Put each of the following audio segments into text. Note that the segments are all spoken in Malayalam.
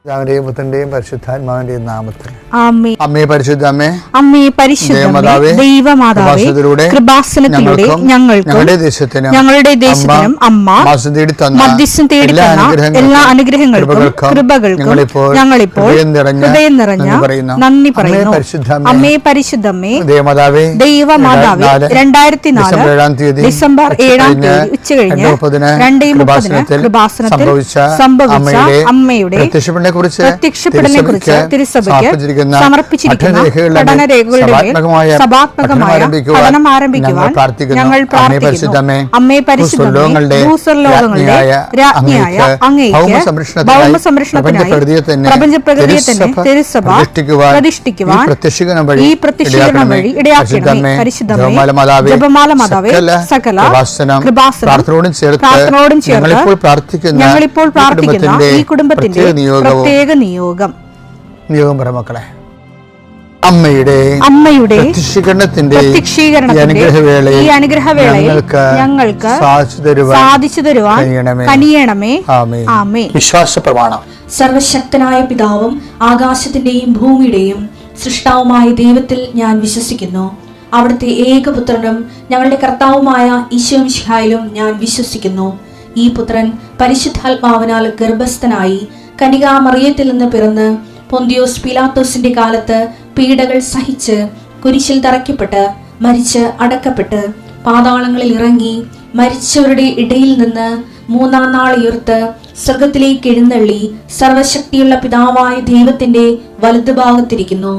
പിതാവിന്റെയും പുത്രന്റെയും പരിശുദ്ധാത്മാവിന്റെയും നാമത്തിൽ ആമേൻ. അമ്മേ പരിശുദ്ധ അമ്മേ, അമ്മേ പരിശുദ്ധമേ, ദൈവമാതാവേ, കൃപാസനത്തിലൂടെ ഞങ്ങൾക്കും ഞങ്ങളുടെ ദേശത്തിനും അമ്മ മധ്യസ്ഥം തേടി തന്ന എല്ലാ അനുഗ്രഹങ്ങൾക്കും കൃപകൾക്കും ഞങ്ങളിപ്പോൾ ഹൃദയം നിറഞ്ഞ നന്ദി പറയുന്നു. അമ്മേ പരിശുദ്ധമേ, ദൈവമാതാവേ, 2004 ഡിസംബർ 7 ഉച്ചകഴിഞ്ഞ് 2:30 കൃപാസനത്തിൽ സംഭവിച്ച അമ്മയുടെ പ്രത്യക്ഷപ്പെടലിനെ കുറിച്ച് തിരുസഭയ്ക്ക് സമർപ്പിച്ചിരിക്കുന്ന പഠനരേഖകളുടെ സഭാത്മകമായ പഠനം ആരംഭിക്കുവാൻ ഞങ്ങൾ പ്രാർത്ഥിക്കുന്നു. അമ്മേ പരിശുദ്ധമേ, ഭൂസ്വർലോകങ്ങളുടെ രാജ്ഞിയായ അങ്ങേയ്ക്ക് ഭൗമസംരക്ഷണത്തിനായി പ്രപഞ്ചപ്രകൃതിയെ തന്നെ തിരുസഭ പ്രതിഷ്ഠിക്കുവാൻ ഈ പ്രത്യക്ഷീകരണം വഴി ഇടയാക്കണമേ. പരിശുദ്ധമേ, ജപമാല മാതാവേ, സകല കൃപാസനത്തോടും ചേർത്ത് ഞങ്ങളിപ്പോൾ പ്രാർത്ഥിക്കുന്ന ഈ കുടുംബത്തിന്റെ പ്രത്യേക നിയോഗം മക്കളെ, അമ്മയുടെ പ്രത്യക്ഷീകരണത്തിന്റെ ഈ അനുഗ്രഹവേളയിൽ ഞങ്ങൾക്ക് സാധിച്ചു തരുവാൻ കനിയണമേ. ആമേൻ. വിശ്വാസ പ്രമാണം. സർവശക്തനായ പിതാവും ആകാശത്തിന്റെയും ഭൂമിയുടെയും സൃഷ്ടാവുമായ ദൈവത്തിൽ ഞാൻ വിശ്വസിക്കുന്നു. അവിടുത്തെ ഏകപുത്രനും ഞങ്ങളുടെ കർത്താവുമായ ഈശോ മിശിഹായിലും ഞാൻ വിശ്വസിക്കുന്നു. ഈ പുത്രൻ പരിശുദ്ധാത്മാവിനാൽ ഗർഭസ്ഥനായി കന്യകാമറിയത്തിൽ നിന്ന് പിറന്ന് പൊന്തിയോസ് പീലാത്തോസിന്റെ കാലത്ത് പീഡകൾ സഹിച്ച് കുരിശിൽ തറയ്ക്കപ്പെട്ട് മരിച്ച് അടക്കപ്പെട്ട് പാതാളങ്ങളിൽ ഇറങ്ങി മരിച്ചവരുടെ ഇടയിൽ നിന്ന് 3-ാം നാൾ ഉയർത്ത് സ്വർഗത്തിലേക്ക് എഴുന്നള്ളി സർവശക്തിയുള്ള പിതാവായ ദൈവത്തിന്റെ വലതുഭാഗത്തിരിക്കുന്നു.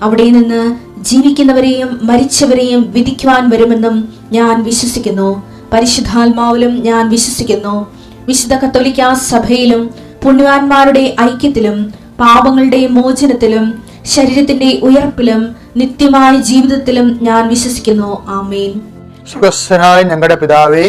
അവിടെ നിന്ന് ജീവിക്കുന്നവരെയും മരിച്ചവരെയും വിധിക്കുവാൻ വരുമെന്നും ഞാൻ വിശ്വസിക്കുന്നു. പരിശുദ്ധാത്മാവിലും ഞാൻ വിശ്വസിക്കുന്നു. വിശുദ്ധ കത്തോലിക്കാ സഭയിലും പുണ്യവാന്മാരുടെ ഐക്യത്തിലും പാപങ്ങളുടെ മോചനത്തിലും ശരീരത്തിന്റെ ഉയർപ്പിലും നിത്യമായ ജീവിതത്തിലും ഞാൻ വിശ്വസിക്കുന്നു. ആമേൻ. സ്വർഗ്ഗസ്ഥനായ ഞങ്ങളുടെ പിതാവേ,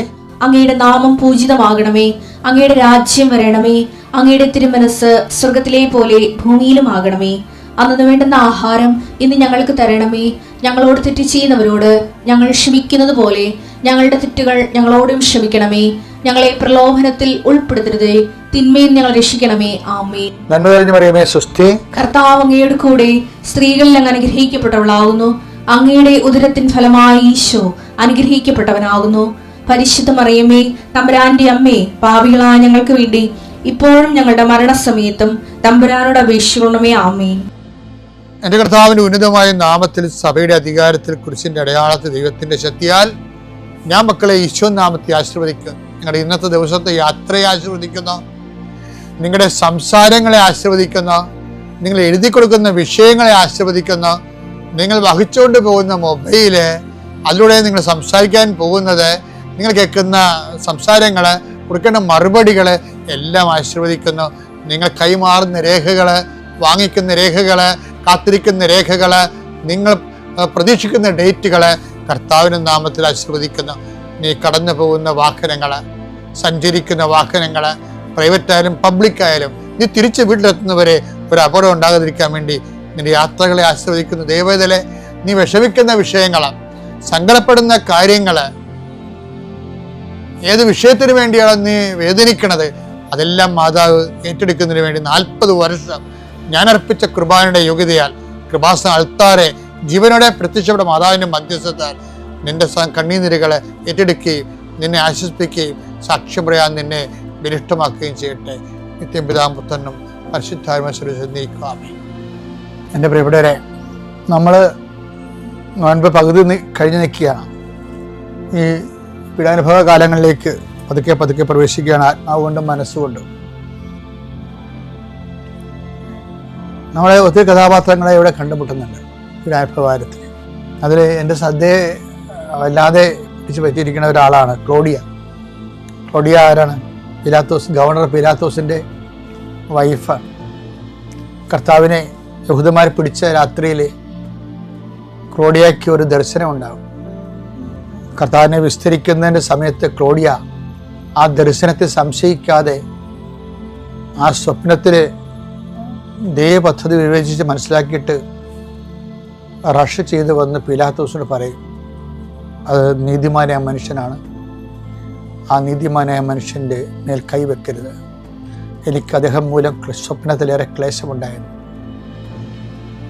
അങ്ങയുടെ നാമം പൂജിതമാകണമേ. അങ്ങയുടെ രാജ്യം വരണമേ. അങ്ങയുടെ തിരുമനസ് സ്വർഗത്തിലെ പോലെ ഭൂമിയിലും ആകണമേ. അന്നു വേണ്ടുന്ന ആഹാരം ഇന്ന് ഞങ്ങൾക്ക് തരണമേ. ഞങ്ങളോട് തെറ്റ് ചെയ്യുന്നവരോട് ഞങ്ങൾ ക്ഷമിക്കുന്നത് പോലെ ഞങ്ങളുടെ തെറ്റുകൾ ഞങ്ങളോടും ക്ഷമിക്കണമേ. ഞങ്ങളെ പ്രലോഭനത്തിൽ ഉൾപ്പെടുത്തരുതേ, തിന്മയിൽ ഞങ്ങൾ രക്ഷിക്കണമേ. ആമേൻ. നന്മ നിറഞ്ഞ മറിയമേ, സ്വസ്തി. കർത്താവ് അങ്ങയുടെ കൂടെ സ്ത്രീകളിൽ അങ്ങ് അനുഗ്രഹിക്കപ്പെട്ടവളാകുന്നു. അങ്ങയുടെ ഉദരത്തിൻ ഫലമായി ഈശോ അനുഗ്രഹിക്കപ്പെട്ടവനാകുന്നു. പരിശുദ്ധ മറിയമേ, തമ്പുരാന്റെ അമ്മേ, പാപികളായ ഞങ്ങൾക്ക് വേണ്ടി ഇപ്പോഴും ഞങ്ങളുടെ മരണസമയത്തും തമ്പുരാനോട് അപേക്ഷിക്കണമേ. ആമേൻ. എന്റെ കർത്താവിന്റെ ഉന്നതമായ നാമത്തിൽ സഭയുടെ അധികാരത്തിൽ കുരിശിന്റെ അടയാളത്തിൽ ദൈവത്തിന്റെ ശക്തിയാൽ ഞാൻ മക്കളെ ഈശോ നാമത്തെ ആശീർവദിക്കുന്നു. നിങ്ങളുടെ ഇന്നത്തെ ദിവസത്തെ യാത്രയെ ആശീർവദിക്കുന്നു. നിങ്ങളുടെ സംസാരങ്ങളെ ആശീർവദിക്കുന്നു. നിങ്ങൾ എഴുതി കൊടുക്കുന്ന വിഷയങ്ങളെ ആശീർവദിക്കുന്നു. നിങ്ങൾ വഹിച്ചുകൊണ്ട് പോകുന്ന മൊബൈല്, അതിലൂടെ നിങ്ങൾ സംസാരിക്കാൻ പോകുന്നത്, നിങ്ങൾ കേൾക്കുന്ന സംസാരങ്ങൾ, കൊടുക്കേണ്ട മറുപടികൾ എല്ലാം ആശീർവദിക്കുന്നു. നിങ്ങൾ കൈമാറുന്ന രേഖകൾ, വാങ്ങിക്കുന്ന രേഖകൾ, കാത്തിരിക്കുന്ന രേഖകൾ, നിങ്ങൾ പ്രതീക്ഷിക്കുന്ന ഡേറ്റുകൾ കർത്താവിൻ്റെ നാമത്തിൽ ആശീർവദിക്കുന്നു. നീ കടന്നു പോകുന്ന വാഹനങ്ങൾ, സഞ്ചരിക്കുന്ന വാഹനങ്ങൾ, പ്രൈവറ്റായാലും പബ്ലിക്കായാലും, നീ തിരിച്ച് വീട്ടിലെത്തുന്നവരെ ഒരു അപകടം ഉണ്ടാകാതിരിക്കാൻ വേണ്ടി നിന്റെ യാത്രകളെ ആശീർവദിക്കുന്നു. ദൈവവേദലെ, നീ വിഷമിക്കുന്ന വിഷയങ്ങൾ, സങ്കടപ്പെടുന്ന കാര്യങ്ങൾ, ഏത് വിഷയത്തിന് വേണ്ടിയാണ് നീ വേദനിക്കണത്, അതെല്ലാം മാതാവ് ഏറ്റെടുക്കുന്നതിന് വേണ്ടി 40 വർഷം ഞാൻ അർപ്പിച്ച കൃപാനയുടെ യോഗ്യതയാൽ കൃപാസന അൾത്താരെ ജീവനോടെ പ്രത്യക്ഷപ്പെട്ട മാതാവിന്റെ മധ്യസ്ഥത്താൽ നിന്റെ കണ്ണീനിരുകളെ ഏറ്റെടുക്കുകയും നിന്നെ ആശ്വസിപ്പിക്കുകയും സാക്ഷ്യം പറയാൻ നിന്നെ ബലിഷ്ഠമാക്കുകയും ചെയ്യട്ടെ. നിത്യം പിതാവും പുത്രനും പരിശുദ്ധാത്മാവിനെ. എൻ്റെ പ്രിയപ്പെട്ടവരെ, നമ്മൾ നോൻപ് പകുതി കഴിഞ്ഞ് നിൽക്കുകയാണ്. ഈ പീഡാനുഭവ കാലങ്ങളിലേക്ക് പതുക്കെ പ്രവേശിക്കുകയാണ്. ആത്മാവുകൊണ്ടും മനസ്സുകൊണ്ടും നമ്മളെ ഒത്തിരി കഥാപാത്രങ്ങളെ ഇവിടെ കണ്ടുമുട്ടുന്നുണ്ട് പീഡാനുഭവകാലത്തിൽ. അതിൽ എൻ്റെ ശ്രദ്ധയെ വല്ലാതെ പിടിച്ചു പറ്റിയിരിക്കുന്ന ഒരാളാണ് ക്ലോഡിയ. ക്ലോഡിയ ആരാണ്? ഗവർണർ പീലാത്തോസിൻ്റെ വൈഫാണ്. കർത്താവിനെ യഹൂദന്മാർ പിടിച്ച രാത്രിയിൽ ക്ലോഡിയയ്ക്ക് ഒരു ദർശനം ഉണ്ടാകും. കർത്താവിനെ വിസ്തരിക്കുന്നതിൻ്റെ സമയത്ത് ക്ലോഡിയ ആ ദർശനത്തെ സംശയിക്കാതെ ആ സ്വപ്നത്തിൽ ദൈവപദ്ധതി വിവേചിച്ച് മനസ്സിലാക്കിയിട്ട് റഷ് ചെയ്ത് വന്ന് പീലാത്തോസിനോട് പറയും, അത് നീതിമാനായ മനുഷ്യനാണ്, ആ നീതിമാനായ മനുഷ്യൻ്റെ മേൽ കൈവെക്കരുത് എനിക്ക് അദ്ദേഹം മൂലം സ്വപ്നത്തിലേറെ ക്ലേശമുണ്ടായിരുന്നു.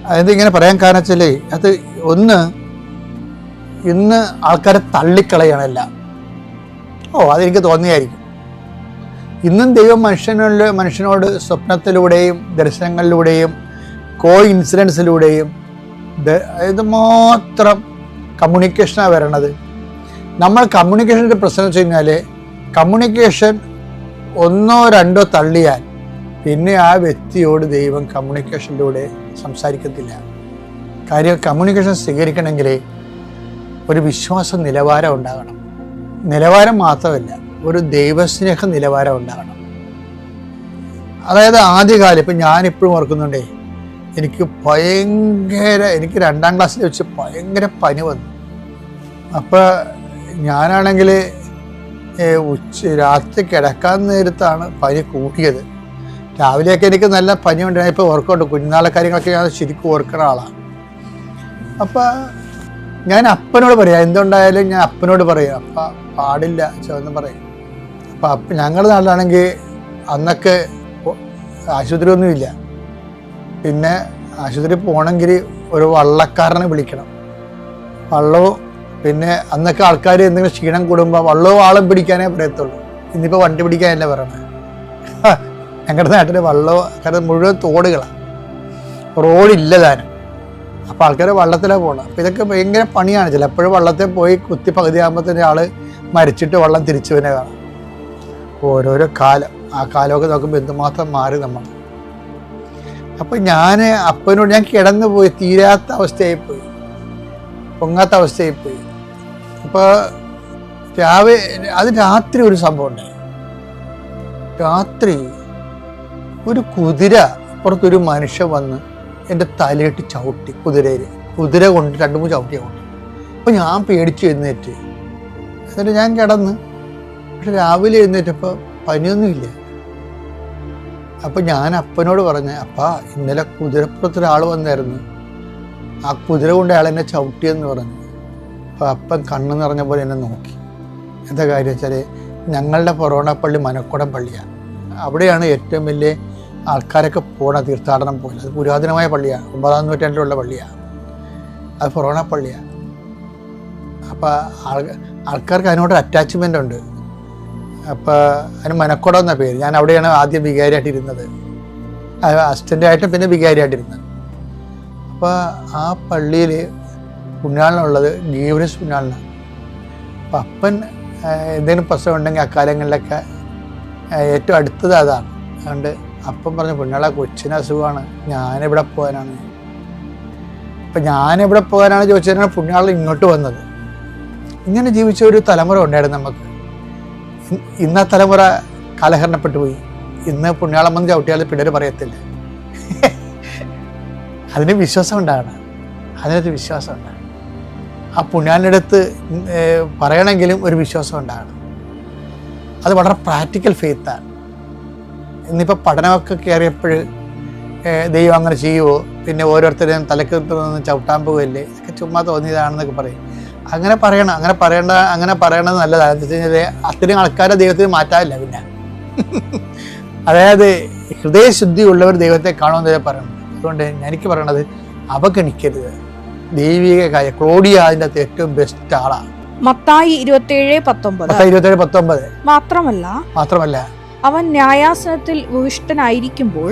അതായത് ഇങ്ങനെ പറയാൻ കാരണം വെച്ചാൽ അത് ഒന്ന്, ഇന്ന് ആൾക്കാരെ തള്ളിക്കളയണല്ല. അതെനിക്ക് തോന്നിയായിരിക്കും. ഇന്നും ദൈവം മനുഷ്യനോട് സ്വപ്നത്തിലൂടെയും ദർശനങ്ങളിലൂടെയും ഇൻസിഡൻസിലൂടെയും ഇത് മാത്രം കമ്മ്യൂണിക്കേഷനാണ് വരണത്. നമ്മൾ കമ്മ്യൂണിക്കേഷൻ്റെ പ്രശ്നം വെച്ച് കഴിഞ്ഞാൽ, കമ്മ്യൂണിക്കേഷൻ ഒന്നോ രണ്ടോ തള്ളിയാൽ പിന്നെ ആ വ്യക്തിയോട് ദൈവം കമ്മ്യൂണിക്കേഷനിലൂടെ സംസാരിക്കത്തില്ല. കാര്യം കമ്മ്യൂണിക്കേഷൻ സ്വീകരിക്കണമെങ്കിൽ ഒരു വിശ്വാസ നിലവാരം ഉണ്ടാകണം. നിലവാരം മാത്രമല്ല, ഒരു ദൈവസ്നേഹ നിലവാരം ഉണ്ടാകണം. അതായത് ആദ്യകാലം, ഇപ്പം ഞാനിപ്പോഴും ഓർക്കുന്നുണ്ടേ, എനിക്ക് 2ാം ക്ലാസ്സിൽ വെച്ച് ഭയങ്കര പനി വന്നു. അപ്പോൾ ഞാനാണെങ്കിൽ രാത്രി കിടക്കാൻ നേരത്താണ് പനി കൂടിയത്. രാവിലെയൊക്കെ എനിക്ക് നല്ല പനി ഉണ്ട്. ഞാൻ ഇപ്പോൾ ഓർക്കുന്നുണ്ട്, കുഞ്ഞുനാളെ കാര്യങ്ങളൊക്കെ ഞാൻ ശരിക്കും ഓർക്കുന്ന ആളാണ്. അപ്പോൾ ഞാൻ അപ്പനോട് പറയാം, എന്തുണ്ടായാലും ഞാൻ അപ്പനോട് പറയും, അപ്പ പാടില്ല എന്ന് പറയും. അപ്പം ഞങ്ങളുടെ നാട്ടിലാണെങ്കിൽ അന്നൊക്കെ ആശുപത്രി ഒന്നുമില്ല. പിന്നെ ആശുപത്രി പോകണമെങ്കിൽ ഒരു വള്ളക്കാരനെ വിളിക്കണം. വള്ളവും പിന്നെ അന്നൊക്കെ ആൾക്കാർ എന്തെങ്കിലും ക്ഷീണം കൂടുമ്പോൾ വള്ളവും ആളും പിടിക്കാനേ പറയത്തുള്ളൂ. ഇന്നിപ്പോൾ വണ്ടി പിടിക്കാനല്ല പറയണത്. ഞങ്ങളുടെ നാട്ടിൽ വള്ളവും, കാരണം മുഴുവൻ തോടുകളാണ്, റോഡില്ല താനും. അപ്പോൾ ആൾക്കാർ വള്ളത്തിലാണ് പോകണം. അപ്പോൾ ഇതൊക്കെ ഭയങ്കര പണിയാണ്. ചിലപ്പോഴും വള്ളത്തിൽ പോയി കുത്തി പകുതിയാകുമ്പോൾ തന്നെ ആൾ മരിച്ചിട്ട് വള്ളം തിരിച്ചു തന്നെ കാണാം. ഓരോരോ കാലം, ആ കാലമൊക്കെ നോക്കുമ്പോൾ എന്തുമാത്രം മാറി നമ്മൾ. അപ്പം ഞാൻ അപ്പനോട്, ഞാൻ കിടന്നു പോയി, തീരാത്ത അവസ്ഥയായിപ്പോയി, പൊങ്ങാത്ത അവസ്ഥയായിപ്പോയി. അപ്പോൾ രാത്രി ഒരു സംഭവം ഉണ്ടായി. രാത്രി ഒരു പുറത്തൊരു മനുഷ്യൻ വന്ന് എൻ്റെ തലയിട്ട് ചവിട്ടി. കുതിര കൊണ്ട് 2-3 ചവിട്ടിയാണ് കൊണ്ട്. അപ്പോൾ ഞാൻ പേടിച്ച് എഴുന്നേറ്റ്. എന്നിട്ട് ഞാൻ കിടന്ന്. പക്ഷെ രാവിലെ എഴുന്നേറ്റപ്പോൾ പനിയൊന്നുമില്ല. അപ്പം ഞാൻ അപ്പനോട് പറഞ്ഞ, അപ്പാ ഇന്നലെ കുതിരപ്പുറത്തൊരാൾ വന്നായിരുന്നു, ആ കുതിര കൊണ്ട് അയാൾ എന്നെ ചവിട്ടിയെന്ന് പറഞ്ഞു. അപ്പോൾ അപ്പൻ കണ്ണ് നിറഞ്ഞ പോലെ എന്നെ നോക്കി. എന്താ കാര്യം വെച്ചാൽ, ഞങ്ങളുടെ ഫൊറോണ പള്ളി മനക്കുടം പള്ളിയാണ്. അവിടെയാണ് ഏറ്റവും വലിയ ആൾക്കാരൊക്കെ പോണ തീർത്ഥാടനം പോലെ. അത് പുരാതനമായ പള്ളിയാണ്, 9ാം നൂറ്റാണ്ടിലുള്ള പള്ളിയാണ്. അത് ഫൊറോണ പള്ളിയാണ്. അപ്പോൾ ആൾക്കാർക്ക് അതിനോട് അറ്റാച്ച്മെൻ്റ് ഉണ്ട്. അപ്പോൾ അതിന് മനക്കുടം എന്ന പേര്. ഞാൻ അവിടെയാണ് ആദ്യം വികാരിയായിട്ടിരുന്നത്, അസിസ്റ്റൻ്റായിട്ടും പിന്നെ വികാരിയായിട്ടിരുന്നത്. അപ്പോൾ ആ പള്ളിയിൽ പുണ്യാളനുള്ളത് ഗീവരസ് പുണ്യാളനാണ്. അപ്പം അപ്പൻ എന്തെങ്കിലും പ്രശ്നം ഉണ്ടെങ്കിൽ അക്കാലങ്ങളിലൊക്കെ ഏറ്റവും അടുത്തത് അതാണ്. അതുകൊണ്ട് അപ്പം പറഞ്ഞു, പുണ്യാള കൊച്ചിന് അസുഖമാണ്, ഞാനെവിടെ പോകാനാണ്. അപ്പം ഞാനെവിടെ പോകാനാണ് ചോദിച്ചതിനാണ് പുണ്യാളൻ ഇങ്ങോട്ട് വന്നത്. ഇങ്ങനെ ജീവിച്ച ഒരു തലമുറ ഉണ്ടായിരുന്നു നമുക്ക്. ഇന്ന തലമുറ കാലഹരണപ്പെട്ടു പോയി. ഇന്ന് പുണ്യാളം വന്ന് ചവിട്ടിയാൽ പിള്ളേർ പറയത്തില്ല. അതിന് വിശ്വാസം ഉണ്ടാകണം, അതിനൊരു വിശ്വാസം ഉണ്ടാകണം. ആ പുണ്യാളിൻ്റെ അടുത്ത് പറയണമെങ്കിലും ഒരു വിശ്വാസം ഉണ്ടാകണം. അത് വളരെ പ്രാക്ടിക്കൽ ഫെയ്ത്താണ്. ഇന്നിപ്പോൾ പഠനമൊക്കെ കയറിയപ്പോൾ ദൈവം അങ്ങനെ ചെയ്യുമോ, പിന്നെ ഓരോരുത്തരെയും തലക്ക് നിന്ന് ചവിട്ടാൻ പോവുകയല്ലേ, ഇതൊക്കെ ചുമ്മാ തോന്നിയതാണെന്നൊക്കെ പറയും. അങ്ങനെ പറയണത് നല്ലതാണ്. എന്താ വെച്ച് കഴിഞ്ഞാൽ അത്രയും ആൾക്കാരെ ദൈവത്തിന് മാറ്റാനില്ല. പിന്നെ അതായത് ഹൃദയശുദ്ധി ഉള്ളവർ ദൈവത്തെ കാണുമെന്നേ പറയണം. അതുകൊണ്ട് എനിക്ക് പറയണത്, അവഗണിക്കരുത് ദൈവിക കാര്യം. ക്ലോഡിയ അതിൻ്റെ അകത്ത് ഏറ്റവും ബെസ്റ്റ് ആളാണ്. മത്തായി 27:19 മാത്രമല്ല അവൻ ന്യായാസനത്തിൽ ഉപവിഷ്ടനായിരിക്കുമ്പോൾ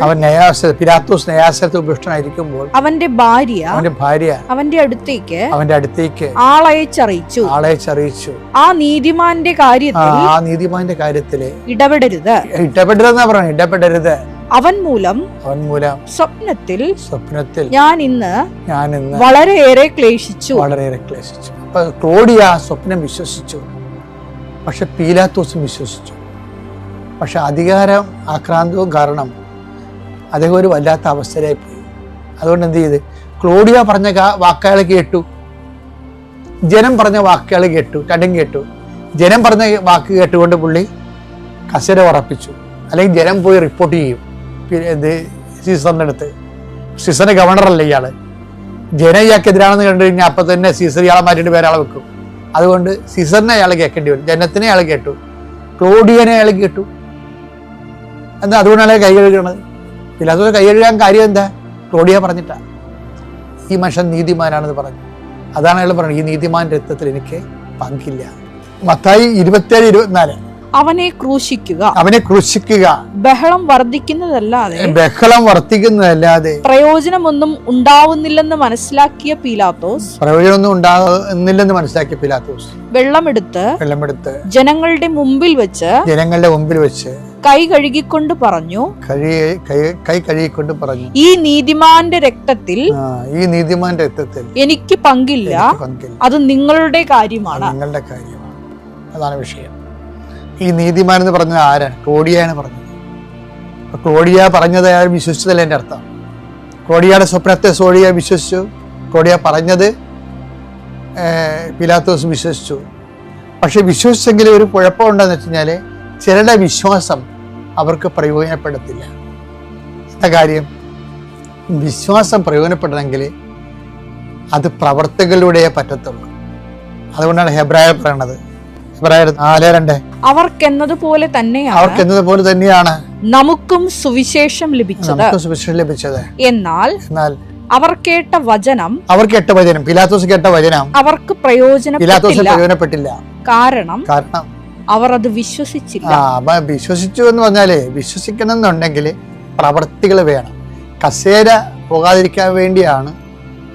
പിലാത്തോസ് ന്യായാസനത്തിൽ ഉപവിഷ്ടനായിരിക്കുമ്പോൾ അവന്റെ ഭാര്യ അവന്റെ അടുത്തേക്ക് ആളയച്ചറിയിച്ചു. ആ നീതിമാന്റെ കാര്യത്തിൽ ഇടപെടരുത്. അവൻ മൂലം സ്വപ്നത്തിൽ ഞാൻ ഇന്ന് വളരെയേറെ ക്ലേശിച്ചു. അപ്പൊ ക്ലോഡിയ സ്വപ്നം വിശ്വസിച്ചു, പക്ഷെ പീലാത്തോസും വിശ്വസിച്ചു. പക്ഷെ അധികാരം ആക്രാന്തവും കാരണം അദ്ദേഹം ഒരു വല്ലാത്ത അവസ്ഥയിലായി പോയി. അതുകൊണ്ട് എന്ത് ചെയ്ത്, ക്ലോഡിയ പറഞ്ഞ വാക്കുകൾ കേട്ടു, ജനം പറഞ്ഞ വാക്കുകൾ കേട്ടു, രണ്ടും കേട്ടു. ജനം പറഞ്ഞ വാക്ക് കേട്ടുകൊണ്ട് പുള്ളി കസേര ഉറപ്പിച്ചു. അല്ലെങ്കിൽ ജനം പോയി റിപ്പോർട്ട് ചെയ്യും സീസറിൻ്റെ അടുത്ത്. സീസറിന്റെ ഗവർണറല്ലേ ഇയാള്. ജനം ഇയാൾക്കെതിരാണെന്ന് കണ്ടു കഴിഞ്ഞാൽ അപ്പം തന്നെ സീസർ ഇയാളെ മാറ്റിയിട്ട് വേറെ ആളെ വെക്കും. അതുകൊണ്ട് സീസറിനെ അയാൾ കേൾക്കേണ്ടി വരും. ജനത്തിനെ അയാൾ കേട്ടു, ക്ലോഡിയനെ അയാൾ കേട്ടു. എന്താ അതുകൊണ്ടാണ് കൈ കഴുകണത്. പിലാത്തോസ് കൈ കഴുകാൻ കാര്യം എന്താ? ക്ലോഡിയ പറഞ്ഞിട്ടാ. ഈ മനുഷ്യൻ നീതിമാനാണെന്ന് പറഞ്ഞു. അതാണ് അയാൾ പറയുന്നത്, ഈ നീതിമാന്റെ രക്തത്തിൽ എനിക്ക് പങ്കില്ല. മത്തായി 27:24 അവനെ ക്രൂശിക്കുക, ബഹളം വർദ്ധിക്കുന്നതല്ലാതെ പ്രയോജനമൊന്നും ഉണ്ടാവുന്നില്ലെന്ന് മനസ്സിലാക്കിയ പീലാത്തോസ് വെള്ളമെടുത്ത് ജനങ്ങളുടെ മുമ്പിൽ വെച്ച് കൈ കഴുകിക്കൊണ്ട് പറഞ്ഞു, ഈ നീതിമാന്റെ രക്തത്തിൽ എനിക്ക് പങ്കില്ല, അത് നിങ്ങളുടെ കാര്യമാണ്. അതാണ് വിഷയം. ഈ നീതിമാൻ എന്ന് പറഞ്ഞത് ആരാണ്? ക്ലോഡിയാണ് പറഞ്ഞത്. ക്ലോഡിയ പറഞ്ഞത് അയാൾ വിശ്വസിച്ചതല്ല എൻ്റെ അർത്ഥം. ക്ലോഡിയയുടെ സ്വപ്നത്തെ ക്ലോഡിയ വിശ്വസിച്ചു. ക്ലോഡിയ പറഞ്ഞത് പിലാത്തോസ് വിശ്വസിച്ചു. പക്ഷെ വിശ്വസിച്ചെങ്കിൽ ഒരു കുഴപ്പമുണ്ടെന്ന് വെച്ച് കഴിഞ്ഞാൽ ചിലരുടെ വിശ്വാസം അവർക്ക് പ്രയോജനപ്പെടത്തില്ല. എന്താ കാര്യം? വിശ്വാസം പ്രയോജനപ്പെടണമെങ്കിൽ അത് പ്രവർത്തികളിലൂടെ പറ്റത്തുള്ളൂ. അതുകൊണ്ടാണ് ഹെബ്രായർ പറയണത്, ഹെബ്രായർ 4:2 അവർക്കെന്നതുപോലെ തന്നെയാണ് നമുക്കും സുവിശേഷം ലഭിച്ചത്. എന്നാൽ അവർ കേട്ട വചനം പിലാത്തോസ് കേട്ട വചനം അവർക്ക് പ്രയോജനപ്പെട്ടില്ല. കാരണം അവർ അത് വിശ്വസിച്ചില്ല. വിശ്വസിച്ചു എന്ന് പറഞ്ഞാല്, വിശ്വസിക്കണം എന്നുണ്ടെങ്കിൽ പ്രവർത്തികൾ വേണം. കസേര പോകാതിരിക്കാൻ വേണ്ടിയാണ്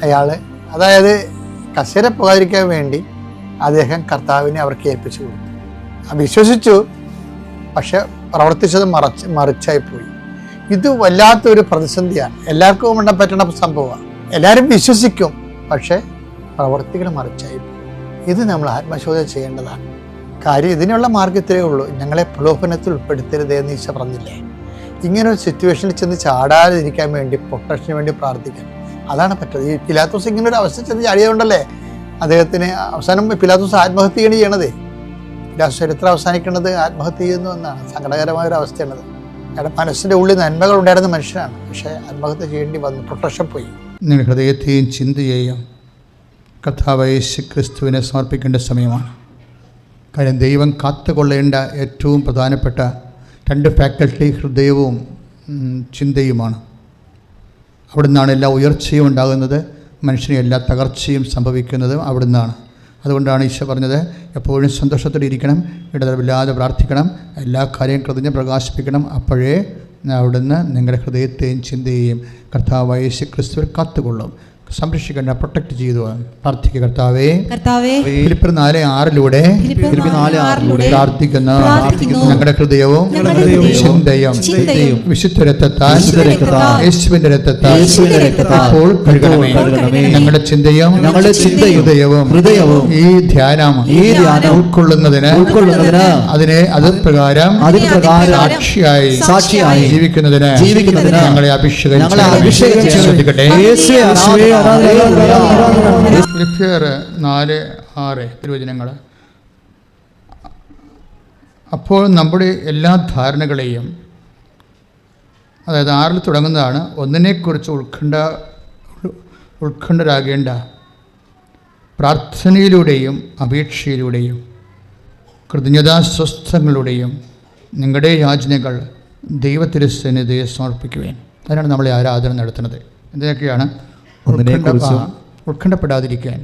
അയാള്, അതായത് കസേര പോകാതിരിക്കാൻ വേണ്ടി അദ്ദേഹം കർത്താവിനെ അവർക്ക് ഏൽപ്പിച്ചു കൊടുത്തു. വിശ്വസിച്ചു, പക്ഷെ പ്രവർത്തിച്ചത് മറിച്ചായി പോയി. ഇത് വല്ലാത്തൊരു പ്രതിസന്ധിയാണ്. എല്ലാവർക്കും വേണ്ട പറ്റുന്ന സംഭവമാണ്. എല്ലാവരും വിശ്വസിക്കും, പക്ഷെ പ്രവർത്തികൾ മറിച്ചായി പോയി. ഇത് നമ്മൾ ആത്മശോധന ചെയ്യേണ്ടതാണ്. കാര്യം ഇതിനുള്ള മാർഗത്തിലേ ഉള്ളൂ. ഞങ്ങളെ പ്രലോഭനത്തിൽ ഉൾപ്പെടുത്തരുത് എന്ന് ഈശോ പറഞ്ഞില്ലേ? ഇങ്ങനൊരു സിറ്റുവേഷനിൽ ചെന്ന് ചാടാതിരിക്കാൻ വേണ്ടി, പ്രൊട്ടക്ഷന് വേണ്ടി പ്രാർത്ഥിക്കണം. അതാണ് പറ്റത്. ഈ പിലാത്തോസ് ഇങ്ങനൊരു അവസ്ഥ ചെന്ന് ചാടിയതുകൊണ്ടല്ലേ അദ്ദേഹത്തിന് അവസാനം പിലാത്തോസ് ആത്മഹത്യ ചെയ്യണതേ. പിലാത്തോസ് ചരിത്രം അവസാനിക്കുന്നത് ആത്മഹത്യ ചെയ്യുന്നു എന്നാണ്. സങ്കടകരമായൊരു അവസ്ഥയാണത്. അയാളുടെ മനസ്സിൻ്റെ ഉള്ളിൽ നന്മകൾ ഉണ്ടായിരുന്ന മനുഷ്യനാണ്, പക്ഷേ ആത്മഹത്യ ചെയ്യേണ്ടി വന്നു, പ്രൊട്ടക്ഷൻ പോയി. നിങ്ങളുടെ ഹൃദയത്തെയും ചിന്തയെയും കർത്താവായ യേശു ക്രിസ്തുവിനെ സമർപ്പിക്കേണ്ട സമയമാണ്. കാര്യം ദൈവം കാത്തുകൊള്ളേണ്ട ഏറ്റവും പ്രധാനപ്പെട്ട 2 ഫാക്കൽറ്റി ഹൃദയവും ചിന്തയുമാണ്. അവിടെ നിന്നാണ് എല്ലാ ഉയർച്ചയും ഉണ്ടാകുന്നത്, മനുഷ്യന് എല്ലാ തകർച്ചയും സംഭവിക്കുന്നതും അവിടെ നിന്നാണ്. അതുകൊണ്ടാണ് ഈശോ പറഞ്ഞത്, എപ്പോഴും സന്തോഷത്തോടെ ഇരിക്കണം, ഇടതടവില്ലാതെ പ്രാർത്ഥിക്കണം, എല്ലാ കാര്യവും കൃതജ്ഞത പ്രകാശിപ്പിക്കണം. അപ്പോഴേ അവിടുന്ന് നിങ്ങളുടെ ഹൃദയത്തെയും ചിന്തയെയും കർത്താവായ യേശു ക്രിസ്തുവിൽ കാത്തുകൊള്ളും, സംരക്ഷിക്കേണ്ട, പ്രൊട്ടക്ട് ചെയ്തു പ്രാർത്ഥിക്കുക. കർത്താവേ, ഫിലിപ്പിയർ 4:6 പ്രാർത്ഥിക്കുന്ന ഞങ്ങളുടെ ഹൃദയവും ചിന്തയും വിശുദ്ധ രക്തത്താൽ യേശുവിന്റെ രക്തത്താൽ ഇപ്പോൾ കഴുകണമേ. ഞങ്ങളുടെ ചിന്തയും ഹൃദയവും ഈ ധ്യാനം ഉൾക്കൊള്ളുന്നതിന് അത് പ്രകാരം സാക്ഷിയായി ജീവിക്കുന്നതിന് ഞങ്ങളെ അഭിഷേകം. ഫിലിപ്പിയർ 4:6 തിരുവചനങ്ങൾ. അപ്പോൾ നമ്മുടെ എല്ലാ ധാരണകളെയും, അതായത് 6 തുടങ്ങുന്നതാണ്, ഒന്നിനെക്കുറിച്ച് ഉത്കണ്ഠരാകേണ്ട പ്രാർത്ഥനയിലൂടെയും അപേക്ഷയിലൂടെയും കൃതജ്ഞതാസ്വസ്ഥങ്ങളിലൂടെയും നിങ്ങളുടെ യാചനകൾ ദൈവത്തിരുസന്നിധിയെ സമർപ്പിക്കുവാൻ. അതിനാണ് നമ്മളെ ആരാധന നടത്തുന്നത്. എന്തൊക്കെയാണ്? ഉത്കണ്ഠപ്പെടാതിരിക്കാൻ.